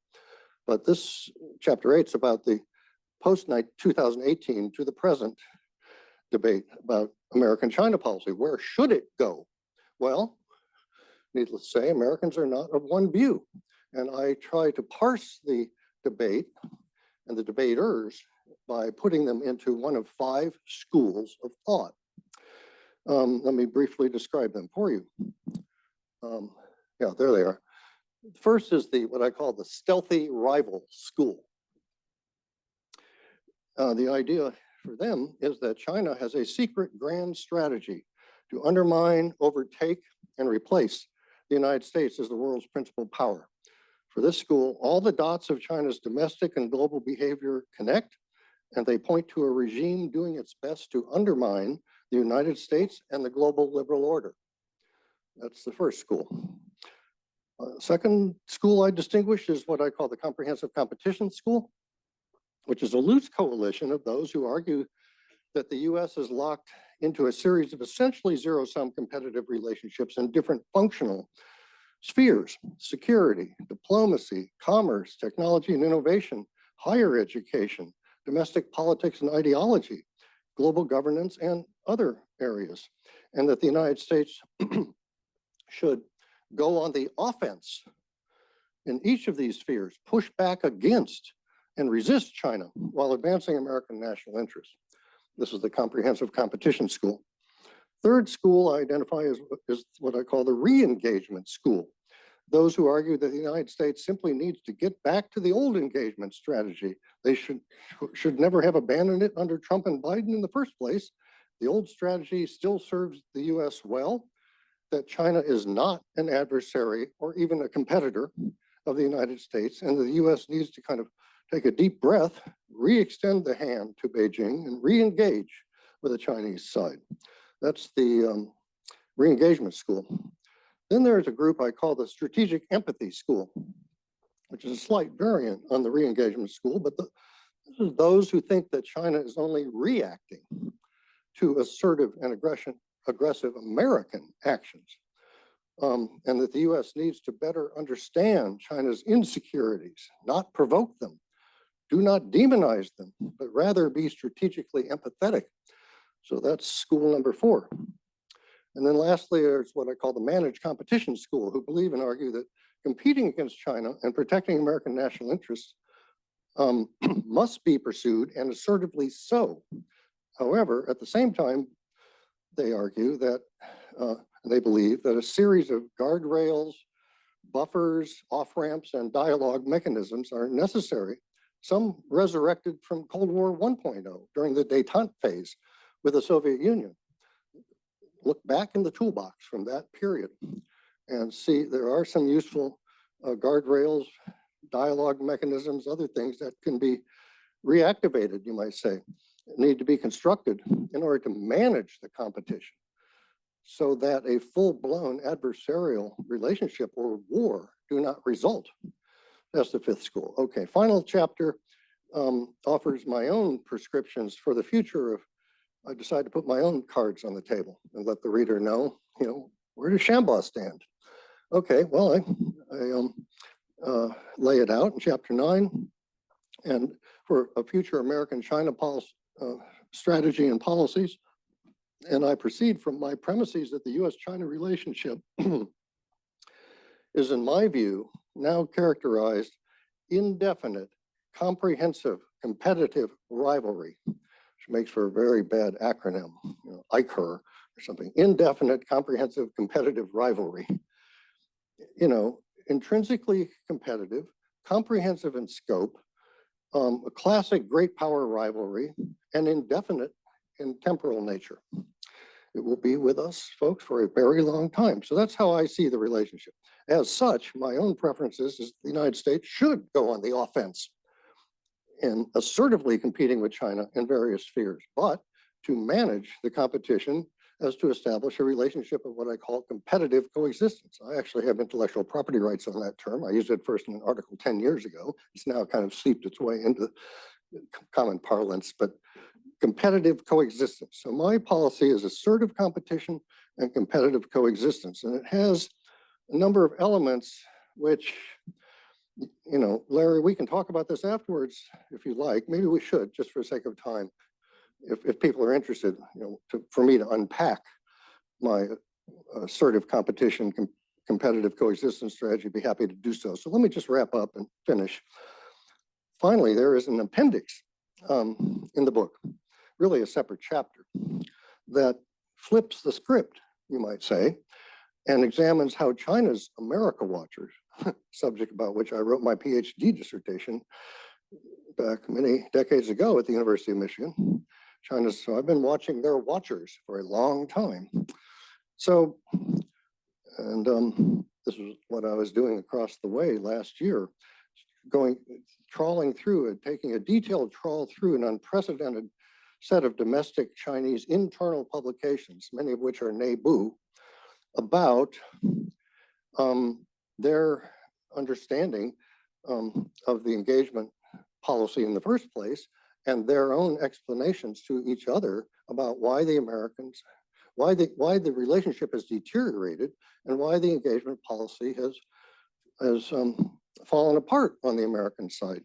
But this chapter 8 is about the post-2018 to the present debate about American-China policy. Where should it go? Well, needless to say, Americans are not of one view. And I try to parse the debate and the debaters by putting them into one of 5 schools of thought. Let me briefly describe them for you. Yeah, there they are. First is what I call the stealthy rival school. The idea for them is that China has a secret grand strategy to undermine, overtake, and replace the United States as the world's principal power. For this school, all the dots of China's domestic and global behavior connect, and they point to a regime doing its best to undermine the United States and the global liberal order. That's the first school. Second school I distinguish is what I call the Comprehensive Competition School, which is a loose coalition of those who argue that the US is locked into a series of essentially zero-sum competitive relationships in different functional spheres: security, diplomacy, commerce, technology and innovation, higher education, domestic politics and ideology, global governance, and other areas, and that the United States should go on the offense in each of these spheres, push back against and resist China while advancing American national interests. This is the Comprehensive Competition School. Third school I identify as what I call the re-engagement school. Those who argue that the United States simply needs to get back to the old engagement strategy. They should never have abandoned it under Trump and Biden in the first place. The old strategy still serves the US well, that China is not an adversary or even a competitor of the United States, and the US needs to kind of take a deep breath, re-extend the hand to Beijing, and re-engage with the Chinese side. That's the re-engagement school. Then there's a group I call the Strategic Empathy School, which is a slight variant on the re-engagement school, but this is those who think that China is only reacting to assertive and aggressive American actions, and that the US needs to better understand China's insecurities, not provoke them, do not demonize them, but rather be strategically empathetic. So that's school number 4. And then lastly, there's what I call the Managed Competition School, who believe and argue that competing against China and protecting American national interests must be pursued, and assertively so. However, at the same time, they argue that they believe that a series of guardrails, buffers, off-ramps, and dialogue mechanisms are necessary, some resurrected from Cold War 1.0 during the détente phase with the Soviet Union. Look back in the toolbox from that period and see there are some useful guardrails, dialogue mechanisms, other things that can be reactivated, you might say, need to be constructed in order to manage the competition so that a full-blown adversarial relationship or war do not result. That's the 5th school. Okay, final chapter offers my own prescriptions for the future of, I decided to put my own cards on the table and let the reader know, where does Shambaugh stand? Okay, well, I lay it out in chapter 9, and for a future American-China policy, strategy and policies. And I proceed from my premises that the US-China relationship is, in my view, now characterized indefinite, comprehensive, competitive rivalry, which makes for a very bad acronym, ICHR or something, indefinite, comprehensive, competitive rivalry. Intrinsically competitive, comprehensive in scope, a classic great power rivalry, and indefinite in temporal nature. It will be with us, folks, for a very long time. So that's how I see the relationship. As such, my own preference is the United States should go on the offense in assertively competing with China in various spheres, but to manage the competition as to establish a relationship of what I call competitive coexistence. I actually have intellectual property rights on that term. I used it first in an article 10 years ago. It's now kind of seeped its way into common parlance, but competitive coexistence. So my policy is assertive competition and competitive coexistence. And it has a number of elements which, Larry, we can talk about this afterwards if you like. Maybe we should, just for the sake of time, if people are interested, for me to unpack my assertive competition, competitive coexistence strategy, I'd be happy to do so. So let me just wrap up and finish. Finally, there is an appendix in the book, really a separate chapter, that flips the script, you might say, and examines how China's America Watchers, subject about which I wrote my PhD dissertation back many decades ago at the University of Michigan, So I've been watching their watchers for a long time. So, and this is what I was doing across the way last year, trawling through and taking a detailed trawl through an unprecedented set of domestic Chinese internal publications, many of which are Neibu, about their understanding of the engagement policy in the first place, and their own explanations to each other about why the Americans, why the relationship has deteriorated, and why the engagement policy has fallen apart on the American side.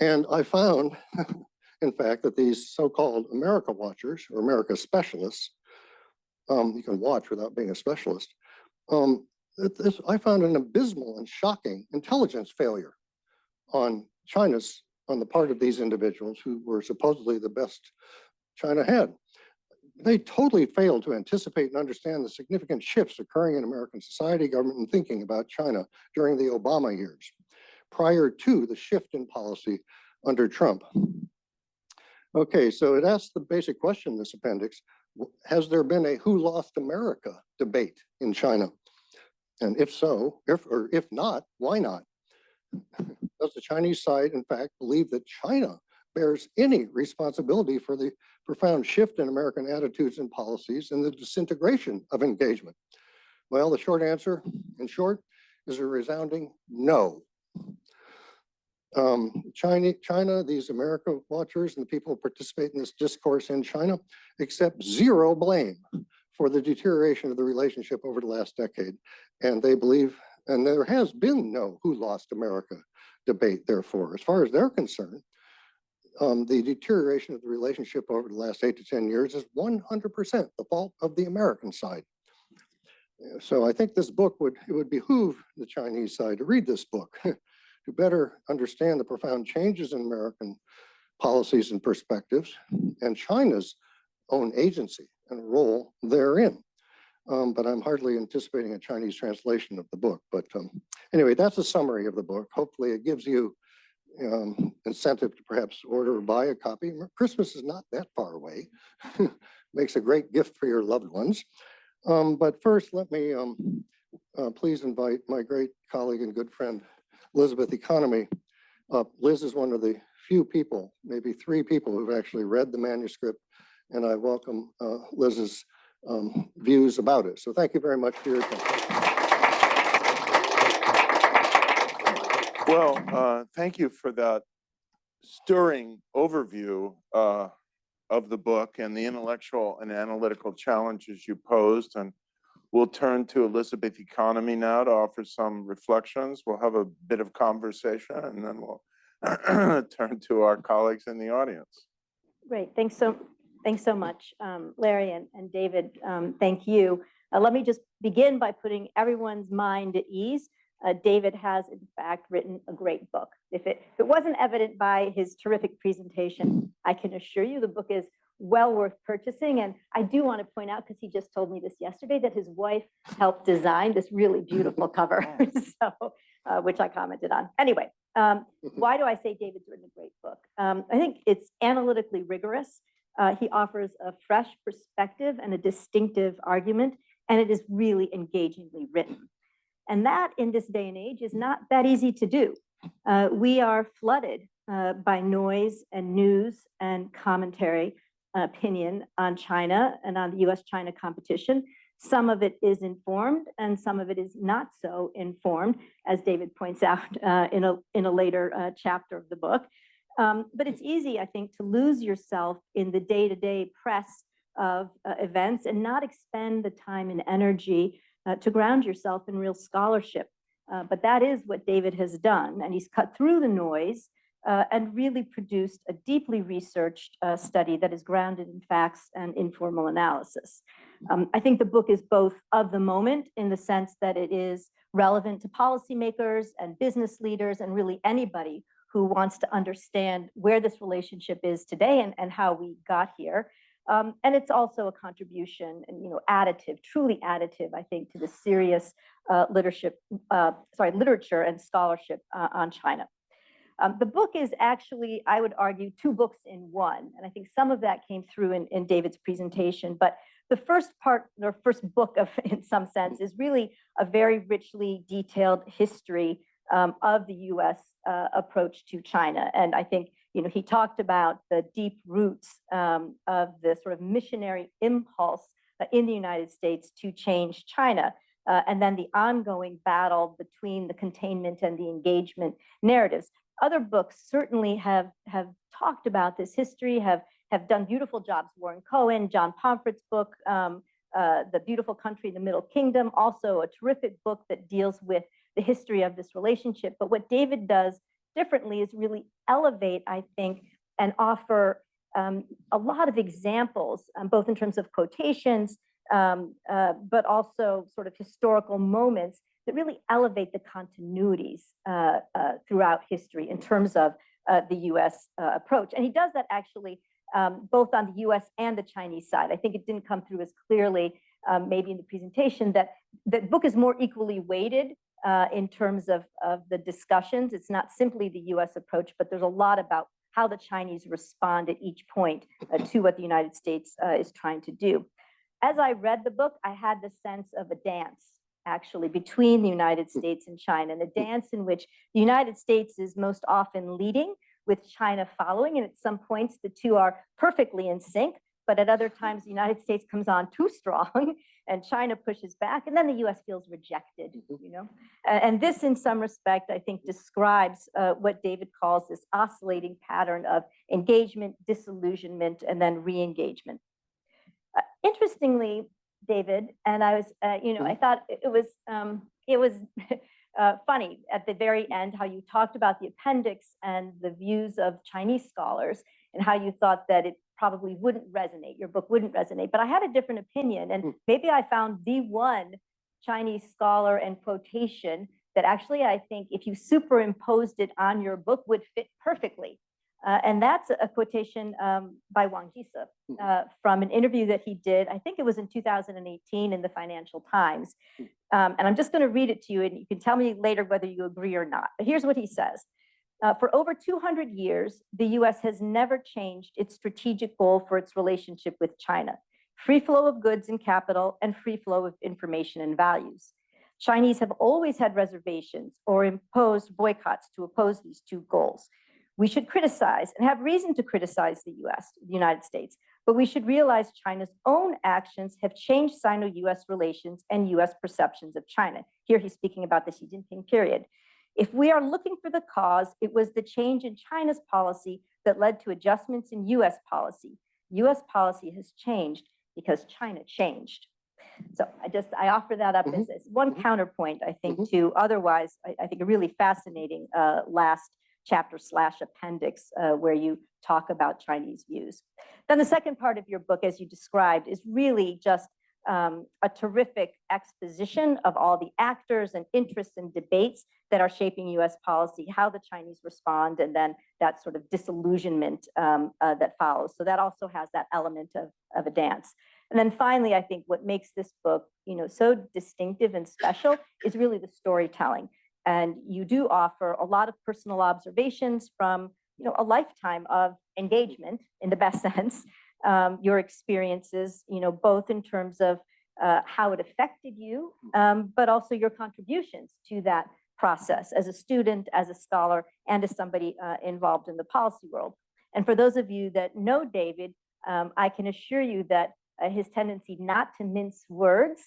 And I found, in fact, that these so-called America watchers or America specialists, you can watch without being a specialist, I found an abysmal and shocking intelligence failure on the part of these individuals who were supposedly the best China had. They totally failed to anticipate and understand the significant shifts occurring in American society, government, and thinking about China during the Obama years, prior to the shift in policy under Trump. Okay, so it asks the basic question in this appendix: has there been a "Who Lost America" debate in China? And if so, if not, why not? Does the Chinese side, in fact, believe that China bears any responsibility for the profound shift in American attitudes and policies and the disintegration of engagement? Well, the short answer, in short, is a resounding no. China, these America watchers and the people who participate in this discourse in China accept zero blame for the deterioration of the relationship over the last decade. And they believe, and there has been no "Who Lost America" debate, therefore. As far as they're concerned, the deterioration of the relationship over the last 8 to 10 years is 100% the fault of the American side. So I think this book it would behoove the Chinese side to read this book to better understand the profound changes in American policies and perspectives and China's own agency and role therein. But I'm hardly anticipating a Chinese translation of the book. But anyway, that's a summary of the book. Hopefully it gives you incentive to perhaps order or buy a copy. Christmas is not that far away. Makes a great gift for your loved ones. But first, let me please invite my great colleague and good friend, Elizabeth Economy. Liz is one of the few people, maybe 3 people, who've actually read the manuscript, and I welcome Liz's views about it. So thank you very much for your attention. Well, thank you for that stirring overview of the book and the intellectual and analytical challenges you posed. And we'll turn to Elizabeth Economy now to offer some reflections. We'll have a bit of conversation, and then we'll turn to our colleagues in the audience. Great, thanks so much, Larry and David. Thank you. Let me just begin by putting everyone's mind at ease. David has, in fact, written a great book. If it wasn't evident by his terrific presentation, I can assure you the book is well worth purchasing. And I do want to point out, because he just told me this yesterday, that his wife helped design this really beautiful cover, so which I commented on. Anyway, why do I say David's written a great book? I think it's analytically rigorous. He offers a fresh perspective and a distinctive argument, and it is really engagingly written. And that, in this day and age, is not that easy to do. We are flooded by noise and news and commentary, opinion on China and on the US-China competition. Some of it is informed, and some of it is not so informed, as David points out in a later chapter of the book. But it's easy, I think, to lose yourself in the day-to-day press of events and not expend the time and energy to ground yourself in real scholarship. But that is what David has done, and he's cut through the noise and really produced a deeply researched study that is grounded in facts and informal analysis. I think the book is both of the moment in the sense that it is relevant to policymakers and business leaders and really anybody who wants to understand where this relationship is today and how we got here. And it's also a contribution and, additive, truly additive, I think, to the serious literature and scholarship on China. The book is actually, I would argue, two books in one. And I think some of that came through in David's presentation. But the first part, or first book of, in some sense, is really a very richly detailed history of the US approach to China. And I think, he talked about the deep roots of the sort of missionary impulse in the United States to change China. And then the ongoing battle between the containment and the engagement narratives. Other books certainly have talked about this history, have done beautiful jobs. Warren Cohen, John Pomfret's book, The Beautiful Country in the Middle Kingdom, also a terrific book that deals with the history of this relationship. But what David does differently is really elevate, I think, and offer a lot of examples, both in terms of quotations, but also sort of historical moments that really elevate the continuities throughout history in terms of the US approach. And he does that actually both on the US and the Chinese side. I think it didn't come through as clearly maybe in the presentation that the book is more equally weighted in terms of the discussions. It's not simply the US approach, but there's a lot about how the Chinese respond at each point to what the United States is trying to do. As I read the book, I had the sense of a dance, actually, between the United States and China, and a dance in which the United States is most often leading, with China following, and at some points the two are perfectly in sync, but at other times the United States comes on too strong and China pushes back, and then the US feels rejected, And this, in some respect, I think describes what David calls this oscillating pattern of engagement, disillusionment, and then re-engagement. Interestingly, David, and I was, I thought it was funny at the very end how you talked about the appendix and the views of Chinese scholars and how you thought that it probably wouldn't resonate, your book wouldn't resonate. But I had a different opinion, and maybe I found the one Chinese scholar and quotation that actually I think if you superimposed it on your book would fit perfectly. And that's a quotation by Wang Jise from an interview that he did, I think it was in 2018 in the Financial Times. And I'm just going to read it to you, and you can tell me later whether you agree or not. But here's what he says. For over 200 years, the US has never changed its strategic goal for its relationship with China: free flow of goods and capital and free flow of information and values. Chinese have always had reservations or imposed boycotts to oppose these two goals. We should criticize and have reason to criticize the United States, but we should realize China's own actions have changed Sino-US relations and US perceptions of China. Here he's speaking about the Xi Jinping period. If we are looking for the cause, it was the change in China's policy that led to adjustments in US policy. US policy has changed because China changed. So I offer that up as one counterpoint, I think, to otherwise, I think, a really fascinating last chapter / appendix where you talk about Chinese views. Then the second part of your book, as you described, is really just a terrific exposition of all the actors and interests and debates that are shaping US policy, how the Chinese respond, and then that sort of disillusionment that follows. So that also has that element of a dance. And then finally, I think what makes this book, so distinctive and special is really the storytelling. And you do offer a lot of personal observations from, a lifetime of engagement in the best sense, your experiences, both in terms of how it affected you, but also your contributions to that process as a student, as a scholar, and as somebody involved in the policy world. And for those of you that know David, I can assure you that his tendency not to mince words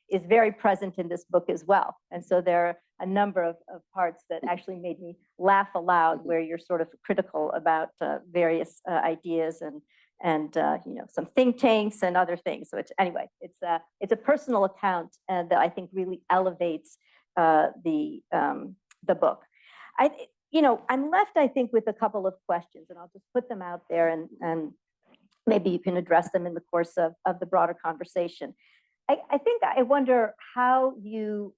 is very present in this book as well. And so there are a number of parts that actually made me laugh aloud, where you're sort of critical about various ideas and some think tanks and other things. So anyway, it's a personal account that I think really elevates the book. I'm left, I think, with a couple of questions, and I'll just put them out there, and maybe you can address them in the course of the broader conversation. I wonder how you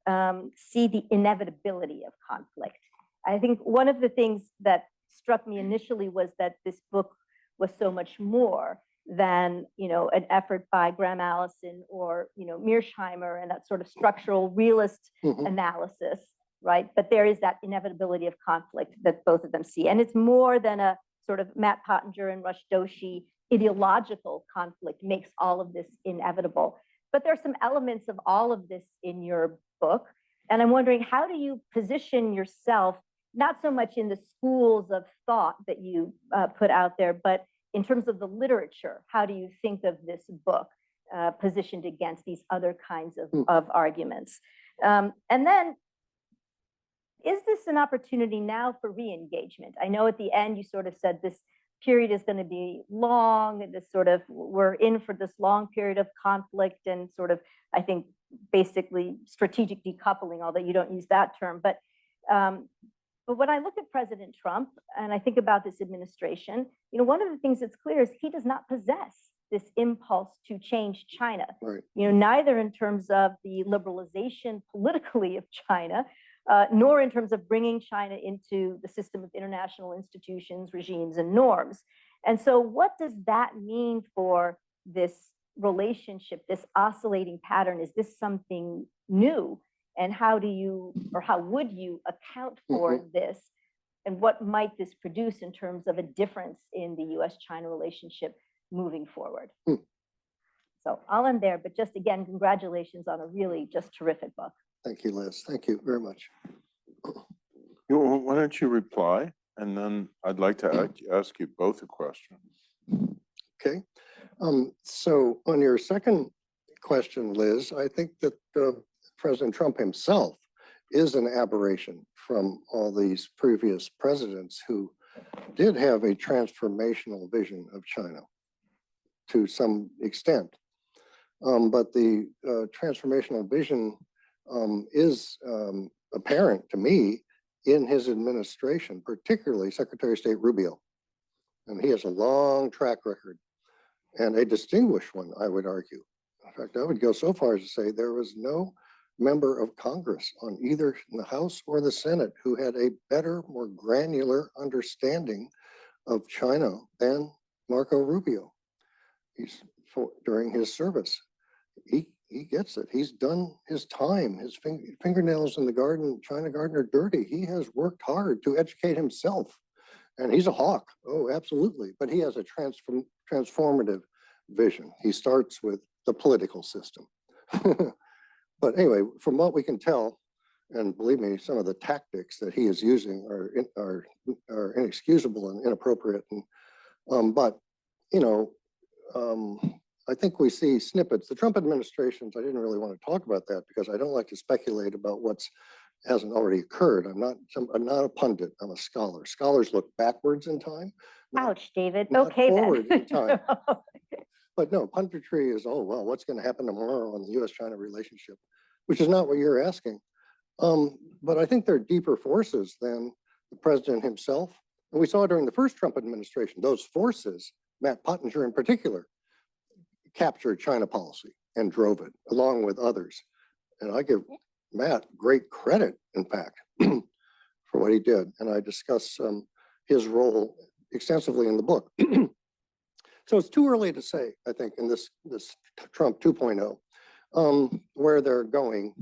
see the inevitability of conflict. I think one of the things that struck me initially was that this book was so much more than an effort by Graham Allison or Mearsheimer and that sort of structural realist analysis. right? But there is that inevitability of conflict that both of them see. And it's more than a sort of Matt Pottinger and Rush Doshi ideological conflict makes all of this inevitable. But there are some elements of all of this in your book. And I'm wondering, how do you position yourself, not so much in the schools of thought that you put out there, but in terms of the literature? How do you think of this book positioned against these other kinds of arguments? And then, is this an opportunity now for re-engagement? I know at the end you sort of said this period is going to be long, and this sort of, we're in for this long period of conflict and sort of, I think, basically strategic decoupling, although you don't use that term. But when I look at President Trump and I think about this administration, one of the things that's clear is he does not possess this impulse to change China. Right. Neither in terms of the liberalization politically of China, nor in terms of bringing China into the system of international institutions, regimes, and norms. And so what does that mean for this relationship, this oscillating pattern? Is this something new? And how do you, or how would you account for this? And what might this produce in terms of a difference in the US-China relationship moving forward? So I'll end there, but just again, congratulations on a really just terrific book. Thank you, Liz. Thank you very much. Why don't you reply? And then I'd like to ask you both a question. Okay. So on your second question, Liz, I think that President Trump himself is an aberration from all these previous presidents who did have a transformational vision of China to some extent. But the transformational vision is apparent to me in his administration, particularly Secretary of State Rubio. And he has a long track record, and a distinguished one, I would argue. In fact, I would go so far as to say there was no member of Congress on either the House or the Senate who had a better, more granular understanding of China than Marco Rubio. During his service, he gets it. He's done his time. His fingernails in the China garden are dirty. He has worked hard to educate himself. And he's a hawk. Oh, absolutely. But he has a transformative vision. He starts with the political system. But anyway, from what we can tell, and believe me, some of the tactics that he is using are inexcusable and inappropriate. And, but, I think we see snippets. The Trump administrations, I didn't really want to talk about that because I don't like to speculate about hasn't already occurred. I'm not a pundit, I'm a scholar. Scholars look backwards in time. Ouch, David. Okay, forward then. in time. But no, punditry is, oh, well, what's going to happen tomorrow on the US-China relationship, which is not what you're asking. But I think there are deeper forces than the president himself. And we saw during the first Trump administration, those forces, Matt Pottinger in particular, captured China policy and drove it along with others. And I give Matt great credit, in fact, for what he did. And I discuss his role extensively in the book. So it's too early to say, I think, in this Trump 2.0, where they're going.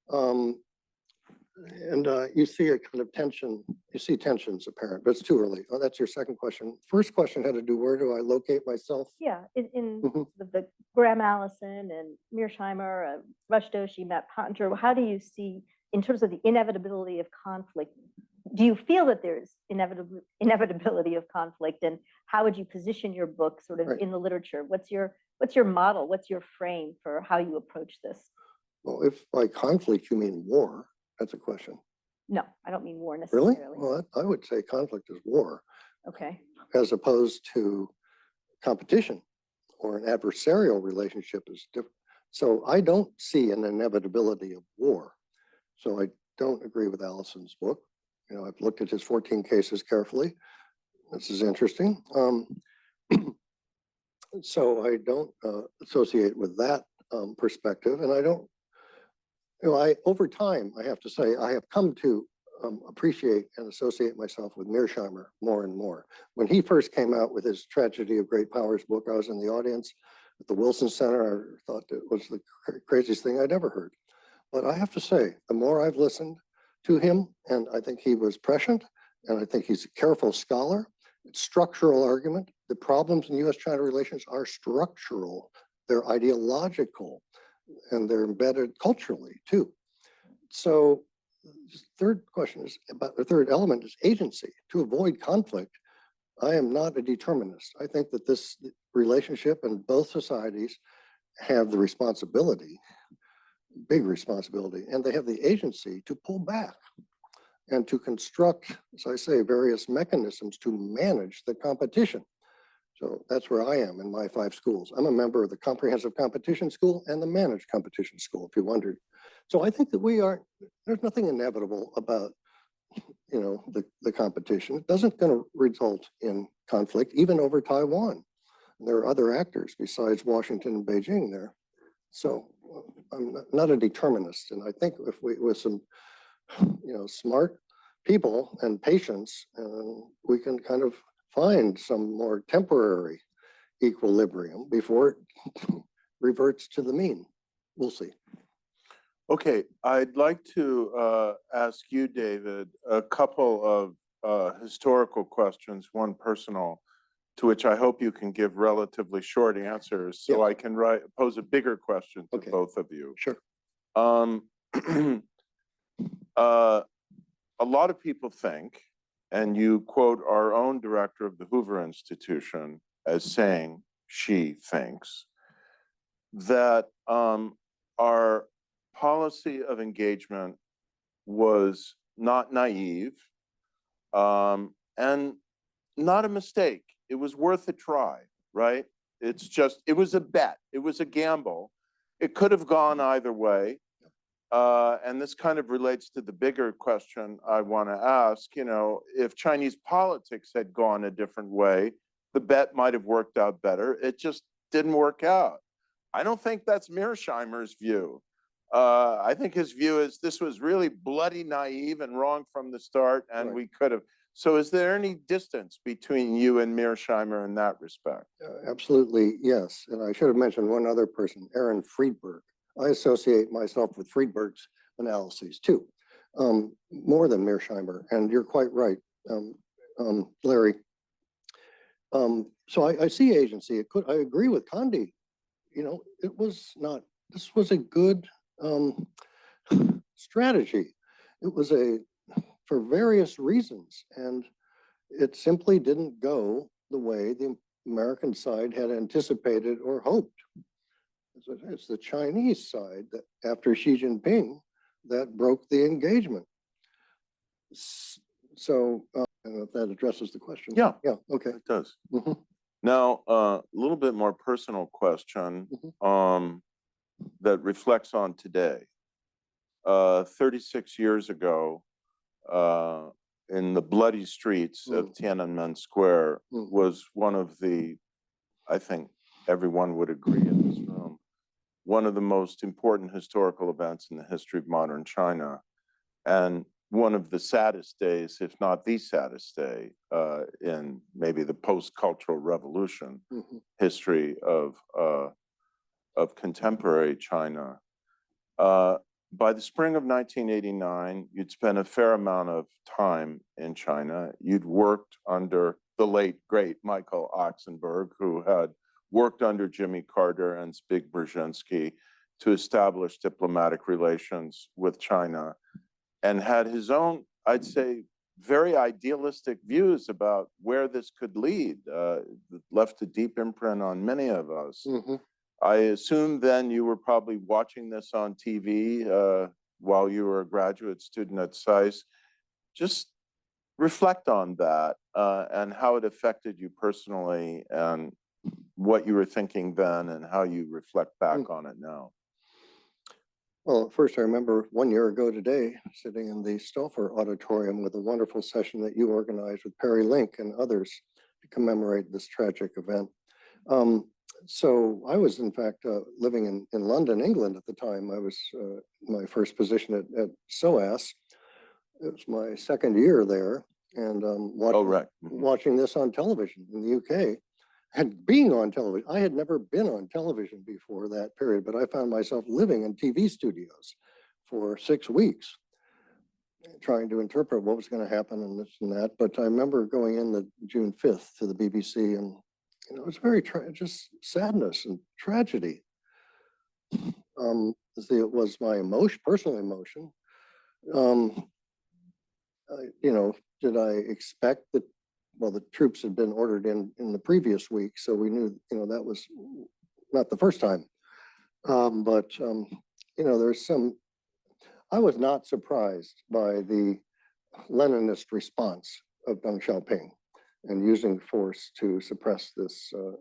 And you see a kind of tension, you see tensions apparent, but it's too early. Oh, that's your second question. First question had to do, where do I locate myself? Yeah, in the Graham Allison and Mearsheimer, Rush Doshi, Matt Pottinger, how do you see, in terms of the inevitability of conflict, do you feel that there's inevitability of conflict, and how would you position your book sort of in the literature? What's your model? What's your frame for how you approach this? Well, if by conflict you mean war, that's a question. No, I don't mean war necessarily. Really? Well, I would say conflict is war. Okay. As opposed to competition or an adversarial relationship is different. So I don't see an inevitability of war. So I don't agree with Allison's book. I've looked at his 14 cases carefully. This is interesting. So I don't associate with that perspective, and I don't. Over time, I have to say, I have come to appreciate and associate myself with Mearsheimer more and more. When he first came out with his Tragedy of Great Powers book, I was in the audience at the Wilson Center. I thought it was the craziest thing I'd ever heard. But I have to say, the more I've listened to him, and I think he was prescient, and I think he's a careful scholar. It's structural argument. The problems in US-China relations are structural. They're ideological, and they're embedded culturally too. So the third question is about the third element is agency. To avoid conflict, I am not a determinist. I think that this relationship and both societies have the responsibility, big responsibility, and they have the agency to pull back and to construct, as I say, various mechanisms to manage the competition. So that's where I am in my 5 schools. I'm a member of the Comprehensive Competition School and the Managed Competition School, if you wondered. So I think that there's nothing inevitable about, the competition. It doesn't going to result in conflict, even over Taiwan. There are other actors besides Washington and Beijing there. So I'm not a determinist. And I think if with some, smart people and patience, we can kind of find some more temporary equilibrium before it reverts to the mean. We'll see. Okay, I'd like to ask you, David, a couple of historical questions, one personal, to which I hope you can give relatively short answers, so I can pose a bigger question to both of you. Sure. A lot of people think, and you quote our own director of the Hoover Institution as saying she thinks, that our policy of engagement was not naive and not a mistake. It was worth a try, right? It was a bet. It was a gamble. It could have gone either way. And this kind of relates to the bigger question I want to ask. If Chinese politics had gone a different way, the bet might have worked out better. It just didn't work out. I don't think that's Mearsheimer's view. I think his view is this was really bloody naive and wrong from the start, and we could have. So is there any distance between you and Mearsheimer in that respect? Absolutely, yes. And I should have mentioned one other person, Aaron Friedberg. I associate myself with Friedberg's analyses too, more than Mearsheimer. And you're quite right, Larry. So I see agency. I agree with Condi. This was a good strategy. It was for various reasons, and it simply didn't go the way the American side had anticipated or hoped. It's the Chinese side that, after Xi Jinping, that broke the engagement. So I don't know if that addresses the question. Yeah, okay, it does. Mm-hmm. Now, a little bit more personal question that reflects on today. 36 years ago, in the bloody streets of Tiananmen Square was one of the, I think everyone would agree in this room, one of the most important historical events in the history of modern China, and one of the saddest days, if not the saddest day, in maybe the post-cultural revolution history of contemporary China. By the spring of 1989, you'd spent a fair amount of time in China. You'd worked under the late, great Michael Oxenberg, who had worked under Jimmy Carter and Zbigniew Brzezinski to establish diplomatic relations with China, and had his own, I'd say, very idealistic views about where this could lead, left a deep imprint on many of us. I assume then you were probably watching this on TV while you were a graduate student at SAIS. Just reflect on that and how it affected you personally, and what you were thinking then and how you reflect back on it now. Well, first, I remember 1 year ago today, sitting in the Stauffer Auditorium with a wonderful session that you organized with Perry Link and others to commemorate this tragic event. So I was, in fact, living in London, England at the time. I was my first position at SOAS. It was my second year there, and watching this on television in the UK. And being on television, I had never been on television before that period, but I found myself living in TV studios for 6 weeks. trying to interpret what was going to happen and this and that. But I remember going in the June 5th to the BBC, and it was very just sadness and tragedy. It was my personal emotion. Did I expect that? Well, the troops had been ordered in the previous week, so we knew, that was not the first time. There's some. I was not surprised by the Leninist response of Deng Xiaoping and using force to suppress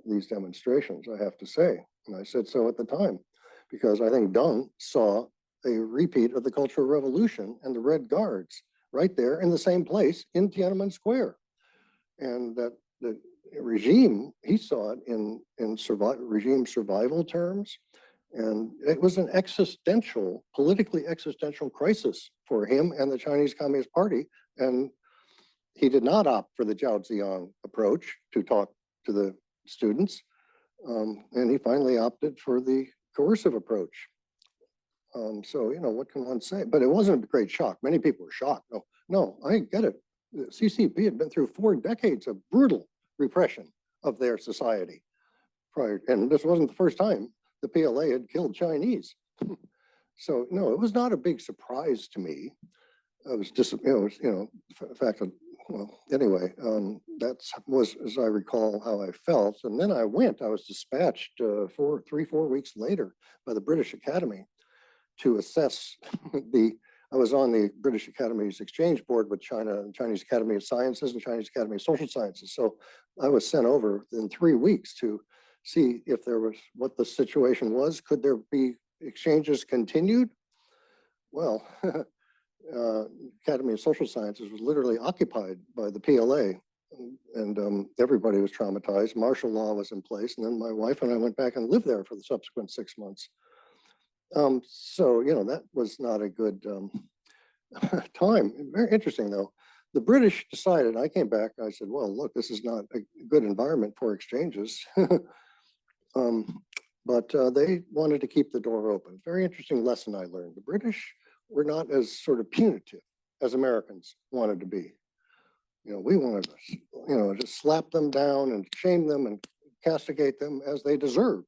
these demonstrations, I have to say. And I said so at the time, because I think Deng saw a repeat of the Cultural Revolution and the Red Guards right there in the same place in Tiananmen Square. And that the regime, he saw it in regime survival terms. And it was an politically existential crisis for him and the Chinese Communist Party. And he did not opt for the Zhao Ziyang approach to talk to the students. And he finally opted for the coercive approach. What can one say? But it wasn't a great shock. Many people were shocked. No, I get it. The CCP had been through 4 decades of brutal repression of their society. And this wasn't the first time the PLA had killed Chinese. So no, it was not a big surprise to me. It was just, the fact that, that was, as I recall, how I felt. And then I was dispatched 4 weeks later by the British Academy to assess I was on the British Academy's exchange board with China and Chinese Academy of Sciences and Chinese Academy of Social Sciences. So I was sent over in 3 weeks to see if there was, what the situation was. Could there be exchanges continued? Well, Academy of Social Sciences was literally occupied by the PLA, and everybody was traumatized. Martial law was in place, and then my wife and I went back and lived there for the subsequent 6 months. That was not a good time. Very interesting, though. The British decided, I came back, I said, well, look, this is not a good environment for exchanges. But they wanted to keep the door open. Very interesting lesson I learned. The British were not as sort of punitive as Americans wanted to be. We wanted to, just slap them down and shame them and castigate them as they deserved.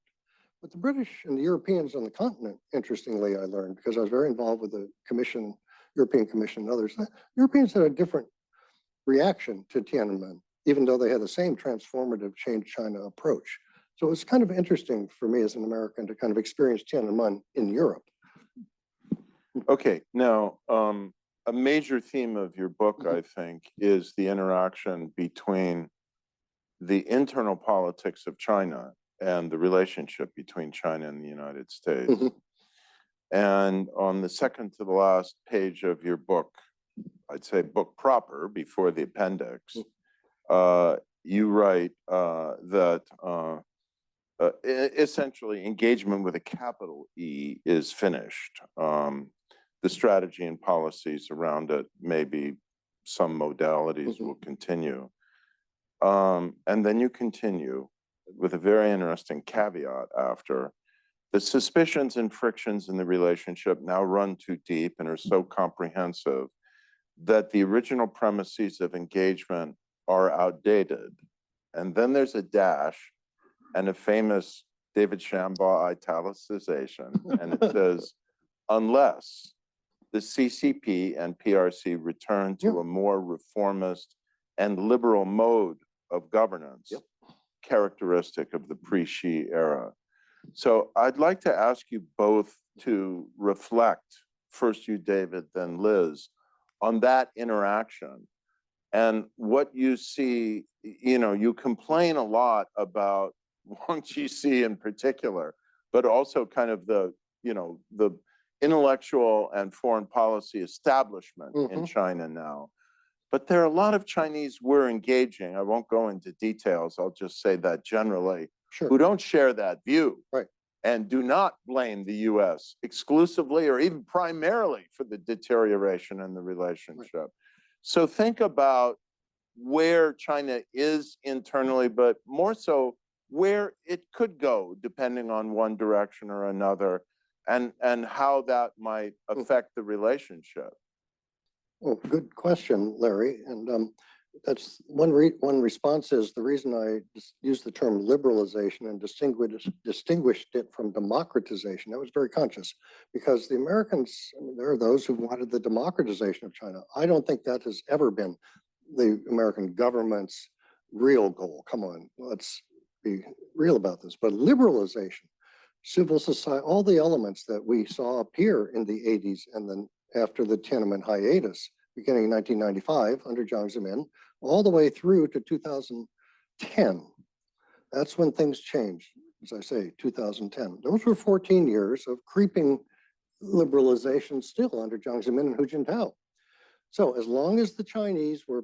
But the British and the Europeans on the continent, interestingly, I learned, because I was very involved with the Commission, European Commission and others, Europeans had a different reaction to Tiananmen, even though they had the same transformative change China approach. So it's kind of interesting for me as an American to kind of experience Tiananmen in Europe. Okay, now, a major theme of your book, I think, is the interaction between the internal politics of China and the relationship between China and the United States. And on the second to the last page of your book, I'd say book proper, before the appendix, you write that essentially engagement with a capital E is finished. The strategy and policies around it, maybe some modalities will continue. And then you continue with a very interesting caveat after: the suspicions and frictions in the relationship now run too deep and are so comprehensive that the original premises of engagement are outdated. And then there's a dash and a famous David Shambaugh italicization, and it says, unless the CCP and PRC return to a more reformist and liberal mode of governance, characteristic of the pre-Xi era. So I'd like to ask you both to reflect, first you, David, then Liz, on that interaction and what you see. You complain a lot about Wang Qixi in particular, but also kind of the intellectual and foreign policy establishment in China now. But there are a lot of Chinese we're engaging, I won't go into details, I'll just say that generally, who don't share that view, and do not blame the US exclusively or even primarily for the deterioration in the relationship. So think about where China is internally, but more so where it could go depending on one direction or another, and how that might affect the relationship. Well, good question, Larry. And that's one response is the reason I used the term liberalization and distinguished it from democratization. That was very conscious because the Americans, I mean, there are those who wanted the democratization of China. I don't think that has ever been the American government's real goal. Come on, let's be real about this. But liberalization, civil society, all the elements that we saw appear in the 80s and then after the Tiananmen hiatus, beginning in 1995 under Jiang Zemin, all the way through to 2010. That's when things changed, as I say, 2010. Those were 14 years of creeping liberalization still under Jiang Zemin and Hu Jintao. So as long as the Chinese were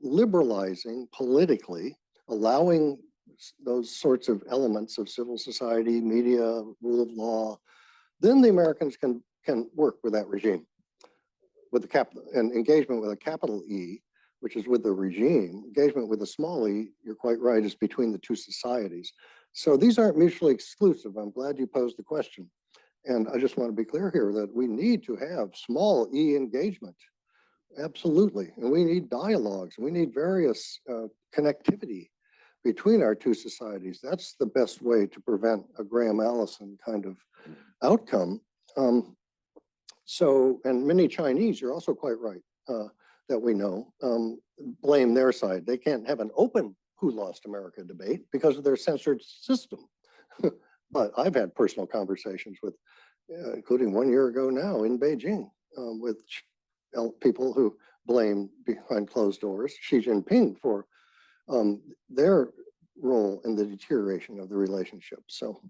liberalizing politically, allowing those sorts of elements of civil society, media, rule of law, then the Americans can work with that regime, with the capital and engagement with a capital E, which is with the regime. Engagement with a small e, you're quite right, is between the two societies. So these aren't mutually exclusive. I'm glad you posed the question. And I just want to be clear here that we need to have small e engagement. Absolutely. And we need dialogues. We need various connectivity between our two societies. That's the best way to prevent a Graham Allison kind of outcome. And many Chinese, you're also quite right, that we know, blame their side. They can't have an open who lost America debate because of their censored system. But I've had personal conversations with, including 1 year ago now in Beijing, with people who blame behind closed doors Xi Jinping for their role in the deterioration of the relationship. So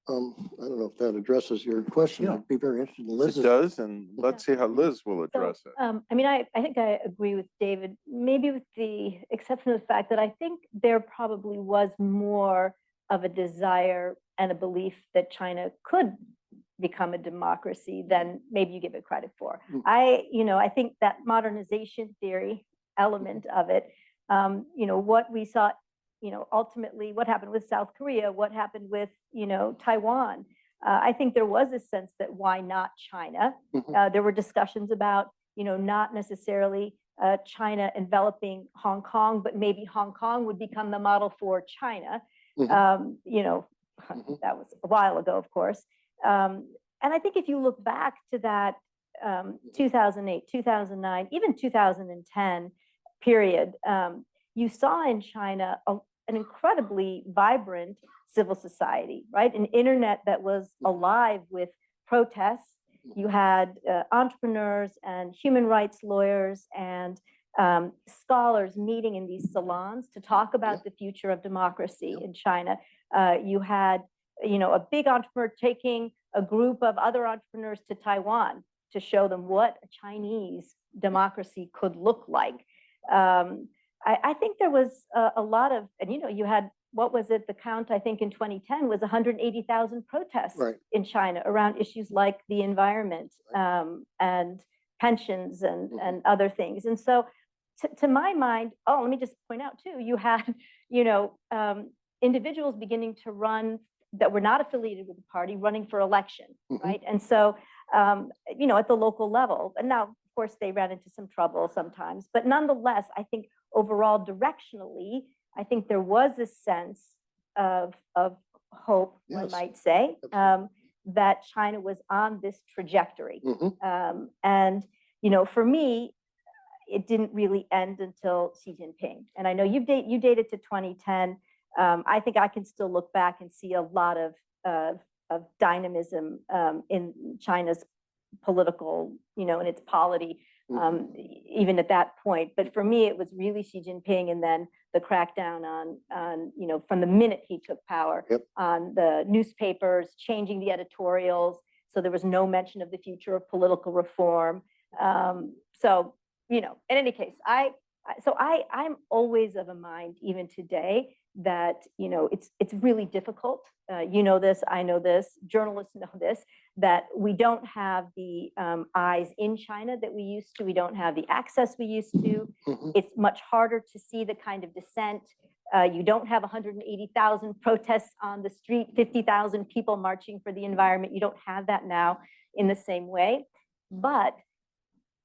I don't know if that addresses your question. Yeah. I'd be very interested in Liz's. It does, and let's see how Liz will address it. I mean, I think I agree with David, maybe with the exception of the fact that I think there probably was more of a desire and a belief that China could become a democracy than maybe you give it credit for. I think that modernization theory element of it, what we saw, ultimately what happened with South Korea, what happened with, Taiwan. I think there was a sense that why not China? There were discussions about, not necessarily China enveloping Hong Kong, but maybe Hong Kong would become the model for China. That was a while ago, of course. And I think if you look back to that 2008, 2009, even 2010 period, you saw in China an incredibly vibrant civil society, right? An internet that was alive with protests. You had entrepreneurs and human rights lawyers and scholars meeting in these salons to talk about the future of democracy in China. You had, a big entrepreneur taking a group of other entrepreneurs to Taiwan to show them what a Chinese democracy could look like. I think there was a lot of, and you had, what was it, the count, I think in 2010 was 180,000 protests in China around issues like the environment and pensions and other things. And so to my mind, let me just point out too, you had, individuals beginning to run that were not affiliated with the party running for election, right? And so, at the local level, and now, of course, they ran into some trouble sometimes, but nonetheless, I think overall directionally, I think there was a sense of hope, one might say, that China was on this trajectory. And, for me, it didn't really end until Xi Jinping. And I know you dated to 2010. I think I can still look back and see a lot of dynamism in China's political, in its polity, even at that point. But for me, it was really Xi Jinping, and then the crackdown on from the minute he took power on the newspapers, changing the editorials. So there was no mention of the future of political reform. So, in any case, I'm always of a mind, even today, that it's really difficult. This, I know this, journalists know this, that we don't have the eyes in China that we used to. We don't have the access we used to. It's much harder to see the kind of dissent. You don't have 180,000 protests on the street, 50,000 people marching for the environment. You don't have that now in the same way. But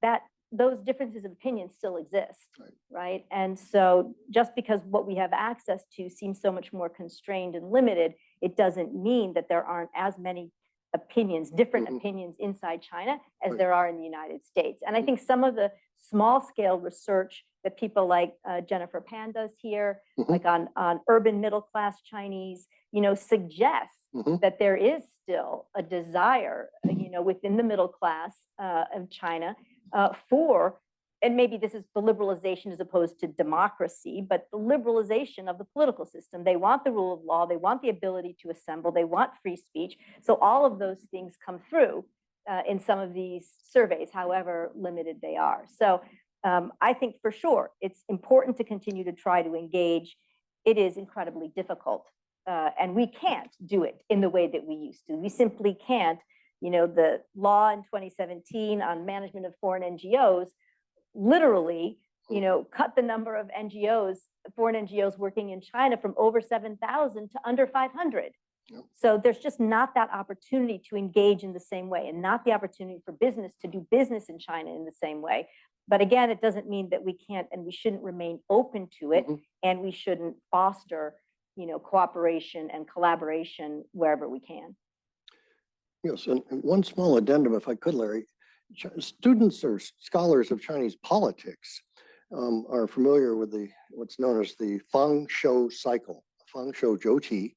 that those differences of opinion still exist, Right. right? And so just because what we have access to seems so much more constrained and limited, it doesn't mean that there aren't as many opinions, different opinions inside China as there are in the United States. And I think some of the small scale research that people like Jennifer Pan does here, like on urban middle class Chinese, suggests that there is still a desire, within the middle class of China for, and maybe this is the liberalization as opposed to democracy, but the liberalization of the political system. They want the rule of law, they want the ability to assemble, they want free speech. So all of those things come through in some of these surveys, however limited they are. So I think for sure, it's important to continue to try to engage. It is incredibly difficult, and we can't do it in the way that we used to. We simply can't. The law in 2017 on management of foreign NGOs literally, cut the number of NGOs, foreign NGOs working in China from over 7,000 to under 500. Yep. So there's just not that opportunity to engage in the same way, and not the opportunity for business to do business in China in the same way. But again, it doesn't mean that we can't and we shouldn't remain open to it, and we shouldn't foster, cooperation and collaboration wherever we can. Yes, and one small addendum, if I could, Larry. Students or scholars of Chinese politics are familiar with what's known as the Fang Shou cycle. Fang Shou Zhouqi.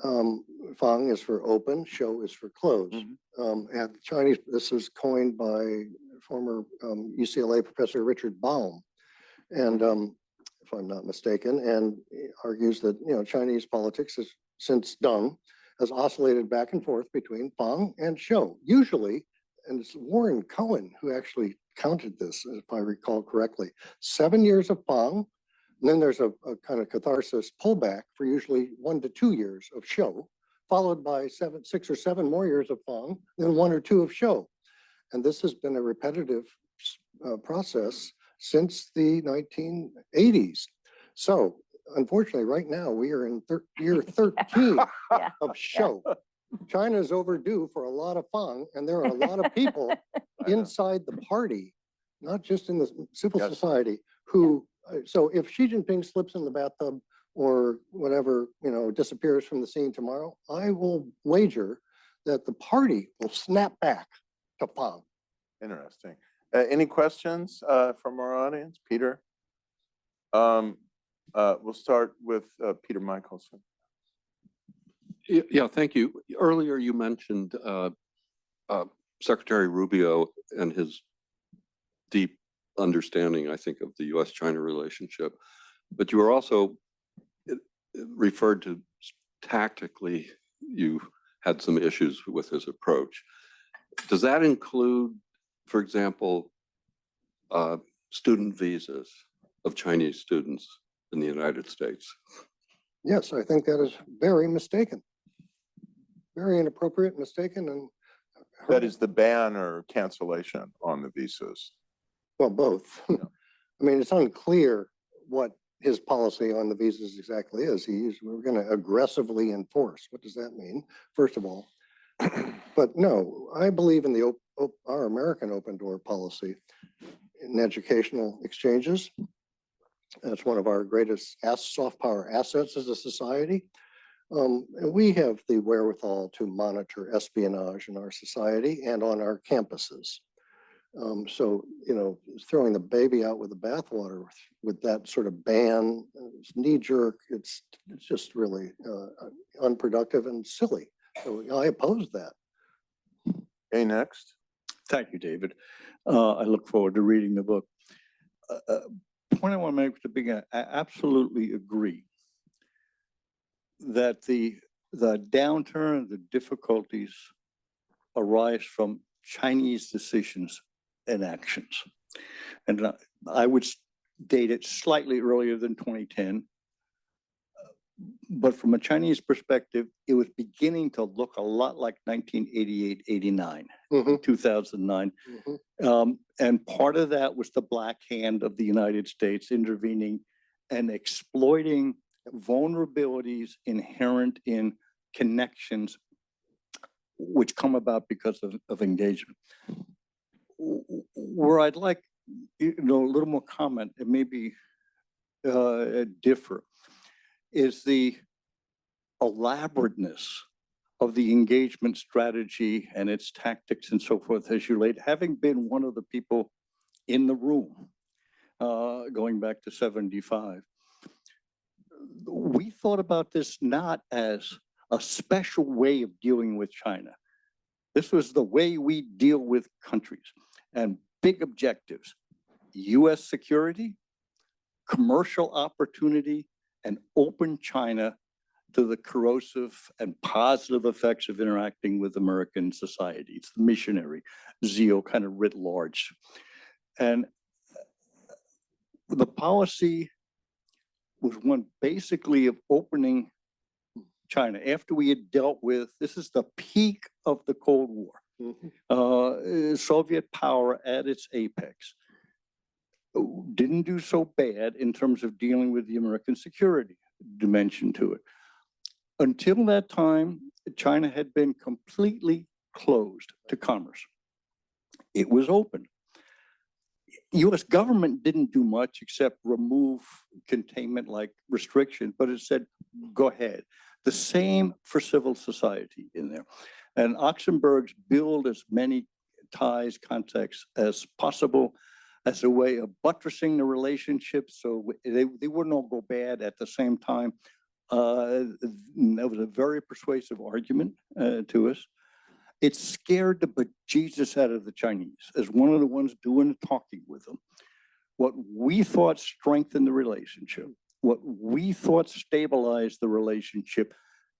Fang is for open, Shou is for closed. And Chinese, this was coined by former UCLA professor Richard Baum, and if I'm not mistaken, and argues that Chinese politics has since done has oscillated back and forth between Fang and Shou, usually. And it's Warren Cohen who actually counted this, if I recall correctly. 7 years of Fang, and then there's a kind of catharsis pullback for usually 1 to 2 years of Shou, followed by 6 or 7 more years of Fang, then 1 or 2 of Shou. And this has been a repetitive process since the 1980s. So unfortunately, right now, we are in year 13 of Shou. China is overdue for a lot of Fang, and there are a lot of people inside the party, not just in the civil society, who, so if Xi Jinping slips in the bathtub or whatever, disappears from the scene tomorrow, I will wager that the party will snap back to Fang. Interesting. Any questions from our audience? Peter? We'll start with Peter Michelson. Yeah, thank you. Earlier you mentioned Secretary Rubio and his deep understanding, I think, of the U.S.-China relationship, but you were also referred to tactically, you had some issues with his approach. Does that include, for example, student visas of Chinese students in the United States? Yes, I think that is very mistaken. Very inappropriate, mistaken, and that is the ban or cancellation on the visas. Well, both. I mean, it's unclear what his policy on the visas exactly is. We're going to aggressively enforce. What does that mean? First of all, but no, I believe in our American open door policy in educational exchanges. That's one of our greatest soft power assets as a society. We have the wherewithal to monitor espionage in our society and on our campuses. So, throwing the baby out with the bathwater with that sort of ban, it's knee-jerk, it's just really unproductive and silly. So I oppose that. Okay, next. Thank you, David. I look forward to reading the book. Point I want to make at the beginning, I absolutely agree that the downturn, the difficulties arise from Chinese decisions and actions. And I would date it slightly earlier than 2010. But from a Chinese perspective, it was beginning to look a lot like 1988, 89, 2009. And part of that was the black hand of the United States intervening and exploiting vulnerabilities inherent in connections which come about because of engagement. Where I'd like a little more comment, and maybe differ, is the elaborateness of the engagement strategy and its tactics and so forth as you laid, having been one of the people in the room going back to 75. We thought about this not as a special way of dealing with China. This was the way we deal with countries, and big objectives: US security, commercial opportunity, and open China to the corrosive and positive effects of interacting with American society. It's the missionary zeal kind of writ large. And the policy was one basically of opening China after we had dealt with, this is the peak of the Cold War. Soviet power at its apex. Didn't do so bad in terms of dealing with the American security dimension to it. Until that time, China had been completely closed to commerce. It was open. US government didn't do much except remove containment-like restrictions, but it said, go ahead. The same for civil society in there. And Oxenberg's build as many ties, contacts as possible as a way of buttressing the relationship so they wouldn't all go bad at the same time. That was a very persuasive argument to us. It scared the bejesus out of the Chinese as one of the ones doing the talking with them. What we thought strengthened the relationship, what we thought stabilized the relationship,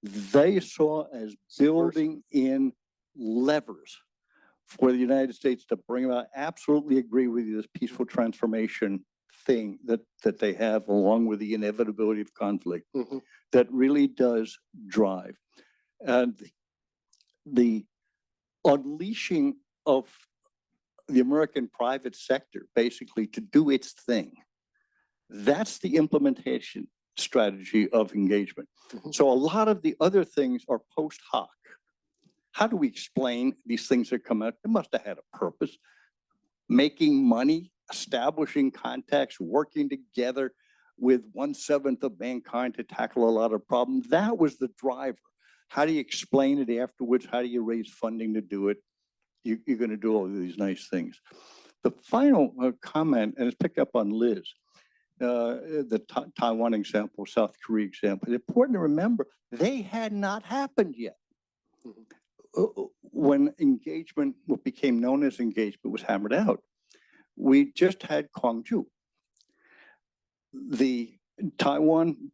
they saw as building in levers for the United States to bring about. Absolutely agree with you, this peaceful transformation thing that they have, along with the inevitability of conflict, that really does drive. And the unleashing of the American private sector basically to do its thing, that's the implementation strategy of engagement. So a lot of the other things are post hoc. How do we explain these things that come out? It must have had a purpose. Making money, establishing contacts, working together with 1/7 of mankind to tackle a lot of problems. That was the driver. How do you explain it afterwards? How do you raise funding to do it? You're going to do all of these nice things. The final comment, and it's picked up on Liz, the Taiwan example, South Korea example. It's important to remember they had not happened yet. When engagement, what became known as engagement, was hammered out. We just had Gwangju. The Taiwan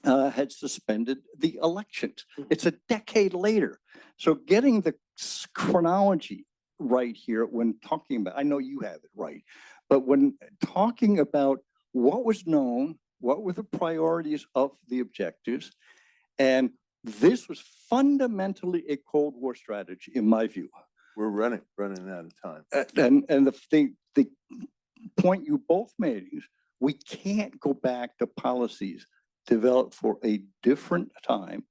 had suspended the elections. It's a decade later. So getting the chronology right here when talking about, I know you have it right, but when talking about what was known, what were the priorities of the objectives, and this was fundamentally a Cold War strategy, in my view. We're running out of time. And the point you both made is we can't go back to policies developed for a different time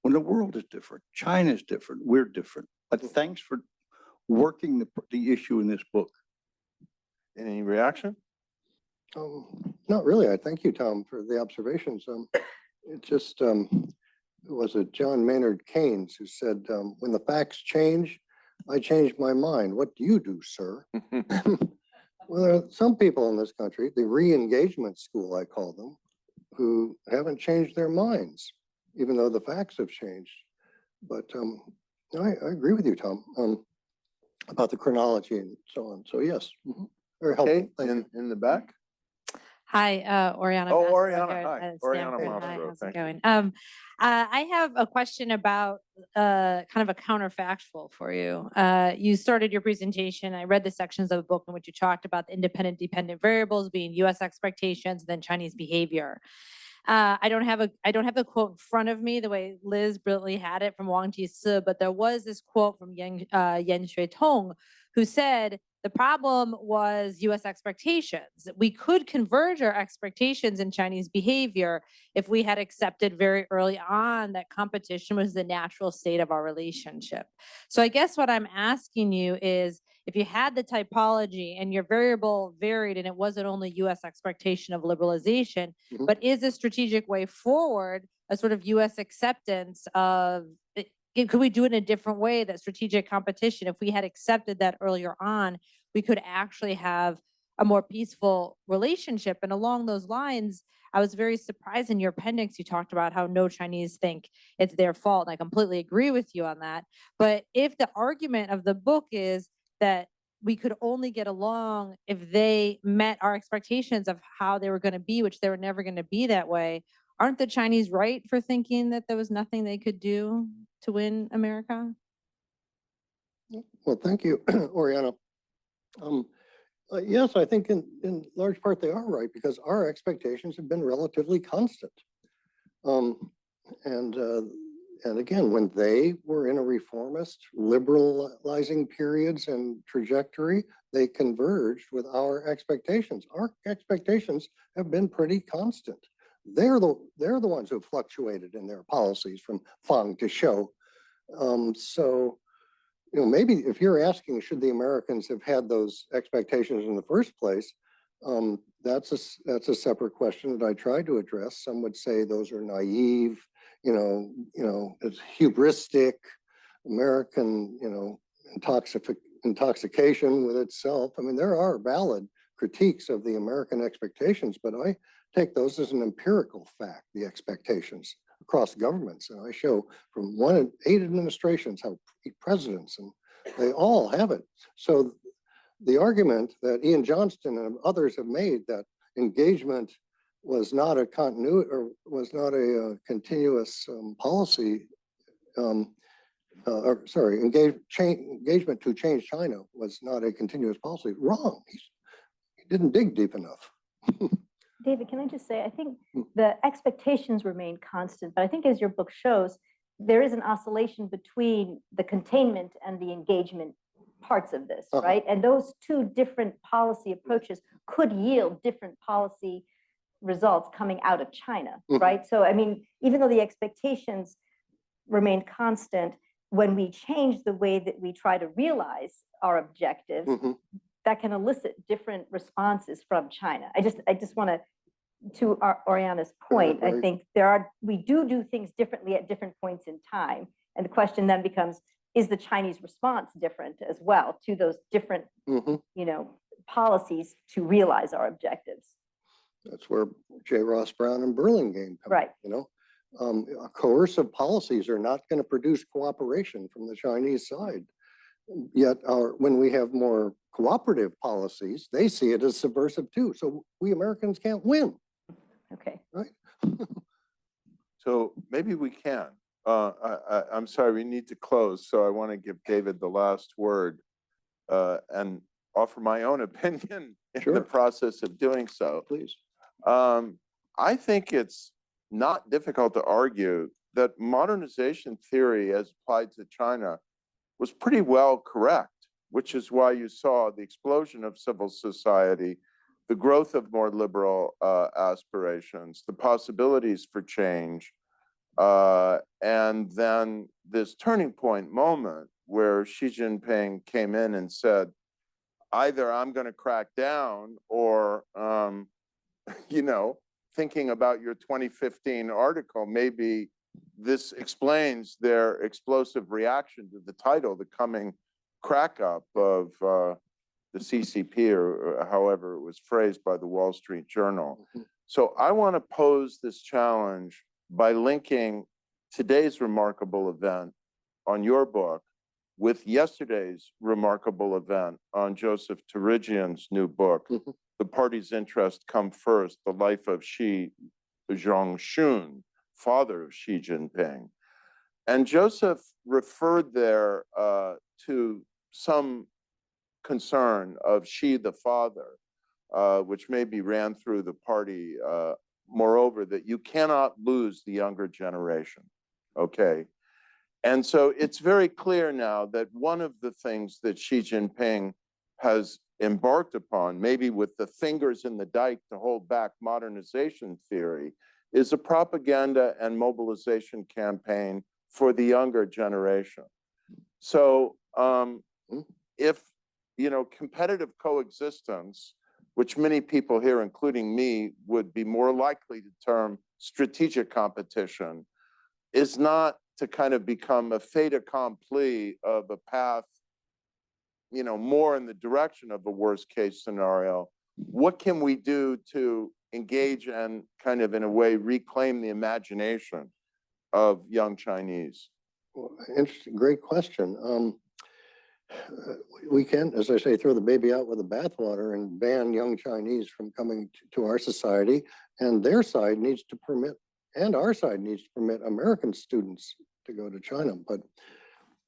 when the world is different. China is different. We're different. But thanks for working the issue in this book. Any reaction? Not really. I thank you, Tom, for the observations. It just was it John Maynard Keynes who said, when the facts change, I change my mind. What do you do, sir? Well, there are some people in this country, the re-engagement school, I call them, who haven't changed their minds, even though the facts have changed. But I agree with you, Tom, about the chronology and so on. So yes, very helpful. Okay, in the back. Hi, Oriana. Oh, Mastro Oriana, here hi. at Oriana Stanford. Hi, Mastro, how's it thank you. going? I have a question about kind of a counterfactual for you. You started your presentation. I read the sections of the book in which you talked about the independent dependent variables being U.S. expectations, then Chinese behavior. I don't have the quote in front of me the way Liz brilliantly had it from Wang Jisi, but there was this quote from Yan Xuetong, who said the problem was U.S. expectations. We could converge our expectations in Chinese behavior if we had accepted very early on that competition was the natural state of our relationship. So I guess what I'm asking you is, if you had the typology and your variable varied and it wasn't only US expectation of liberalization, Mhm. but is a strategic way forward, a sort of US acceptance of, could we do it in a different way, that strategic competition? If we had accepted that earlier on, we could actually have a more peaceful relationship. And along those lines, I was very surprised in your appendix, you talked about how no Chinese think it's their fault. And I completely agree with you on that. But if the argument of the book is that we could only get along if they met our expectations of how they were going to be, which they were never going to be that way, aren't the Chinese right for thinking that there was nothing they could do to win America? Well, thank you, Oriana. Yes, I think in large part they are right, because our expectations have been relatively constant. And again, when they were in a reformist, liberalizing periods and trajectory, they converged with our expectations. Our expectations have been pretty constant. They're the ones who fluctuated in their policies from Fang to Shou. So, you know, maybe if you're asking, should the Americans have had those expectations in the first place? That's a separate question that I tried to address. Some would say those are naive, it's hubristic, American, intoxication with itself. I mean, there are valid critiques of the American expectations, but I take those as an empirical fact, the expectations across governments. And I show from 8 administrations how 8 presidents, and they all have it. So the argument that Ian Johnston and others have made that engagement was not a continuity or was not a continuous policy, engagement to change China was not a continuous policy. Wrong. He didn't dig deep enough. David, can I just say, I think the expectations remain constant, but I think as your book shows, there is an oscillation between the containment and the engagement parts of this, right? And those two different policy approaches could yield different policy results coming out of China, right? So, I mean, even though the expectations remain constant, when we change the way that we try to realize our objectives, that can elicit different responses from China. I just want to Oriana's point, I think we do things differently at different points in time. And the question then becomes, is the Chinese response different as well to those different, policies to realize our objectives? That's where J. Ross Brown and Burlingame come Right. Coercive policies are not going to produce cooperation from the Chinese side. Yet when we have more cooperative policies, they see it as subversive too. So we Americans can't win. Okay. Right? So maybe we can. I'm sorry, we need to close. So I want to give David the last word and offer my own opinion in the process of doing so. Please. I think it's not difficult to argue that modernization theory as applied to China was pretty well correct, which is why you saw the explosion of civil society, the growth of more liberal aspirations, the possibilities for change, and then this turning point moment where Xi Jinping came in and said, either I'm going to crack down or, thinking about your 2015 article, maybe this explains their explosive reaction to the title, the coming crack up of the CCP, or however it was phrased by the Wall Street Journal. So I want to pose this challenge by linking today's remarkable event on your book with yesterday's remarkable event on Joseph Terigian's new book, The Party's Interest Come First, The Life of Xi Zhongxun, father of Xi Jinping. And Joseph referred there to some concern of Xi the father, which maybe ran through the party, moreover, that you cannot lose the younger generation, okay? And so it's very clear now that one of the things that Xi Jinping has embarked upon, maybe with the fingers in the dike to hold back modernization theory, is a propaganda and mobilization campaign for the younger generation. So if competitive coexistence, which many people here, including me, would be more likely to term strategic competition, is not to kind of become a fait accompli of a path, more in the direction of a worst case scenario. What can we do to engage and kind of, in a way, reclaim the imagination of young Chinese? Well, interesting, great question. We can, as I say, throw the baby out with the bathwater and ban young Chinese from coming to our society, and their side needs to permit, and our side needs to permit American students to go to China. But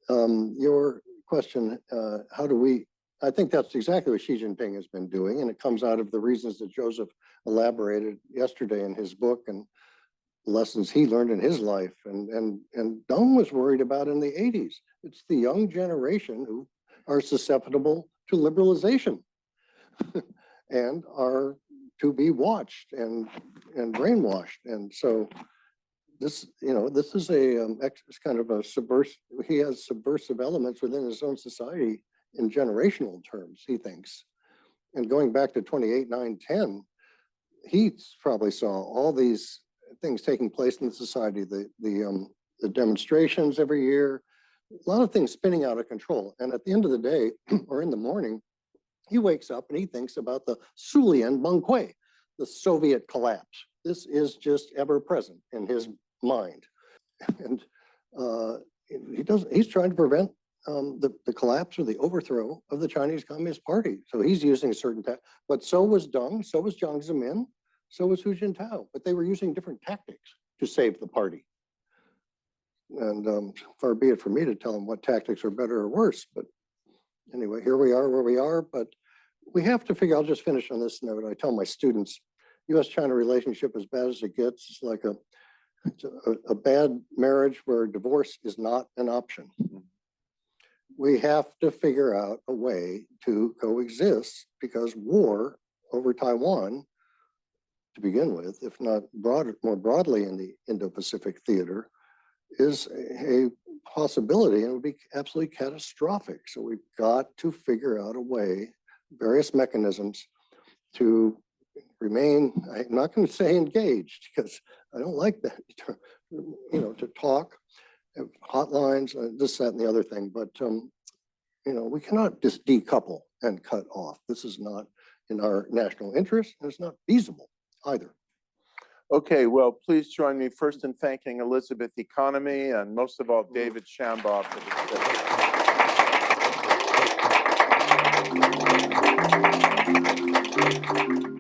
your question, I think that's exactly what Xi Jinping has been doing, and it comes out of the reasons that Joseph elaborated yesterday in his book and lessons he learned in his life. And Deng was worried about in the 80s. It's the young generation who are susceptible to liberalization and are to be watched and brainwashed. And so this is it's kind of a subversive, he has subversive elements within his own society in generational terms, he thinks. And going back to 28, 9, 10, he probably saw all these things taking place in the society, the demonstrations every year, a lot of things spinning out of control. And at the end of the day, or in the morning, he wakes up and he thinks about the Sulian Bunquay, the Soviet collapse. This is just ever present in his mind. And he's trying to prevent the collapse or the overthrow of the Chinese Communist Party. So he's using certain but so was Deng, so was Jiang Zemin, so was Hu Jintao, but they were using different tactics to save the party. And far be it for me to tell them what tactics are better or worse, but anyway, here we are where we are, but we have to figure, I'll just finish on this note. I tell my students, US-China relationship, as bad as it gets, is like a bad marriage where divorce is not an option. We have to figure out a way to coexist, because war over Taiwan, to begin with, if not more broadly in the Indo-Pacific theater, is a possibility, and it would be absolutely catastrophic. So we've got to figure out a way, various mechanisms to remain, I'm not going to say engaged, because I don't like that, to talk, hotlines, this, that, and the other thing, but we cannot just decouple and cut off. This is not in our national interest, and it's not feasible either. Okay, well, please join me first in thanking Elizabeth Economy and most of all, David Shambaugh for this.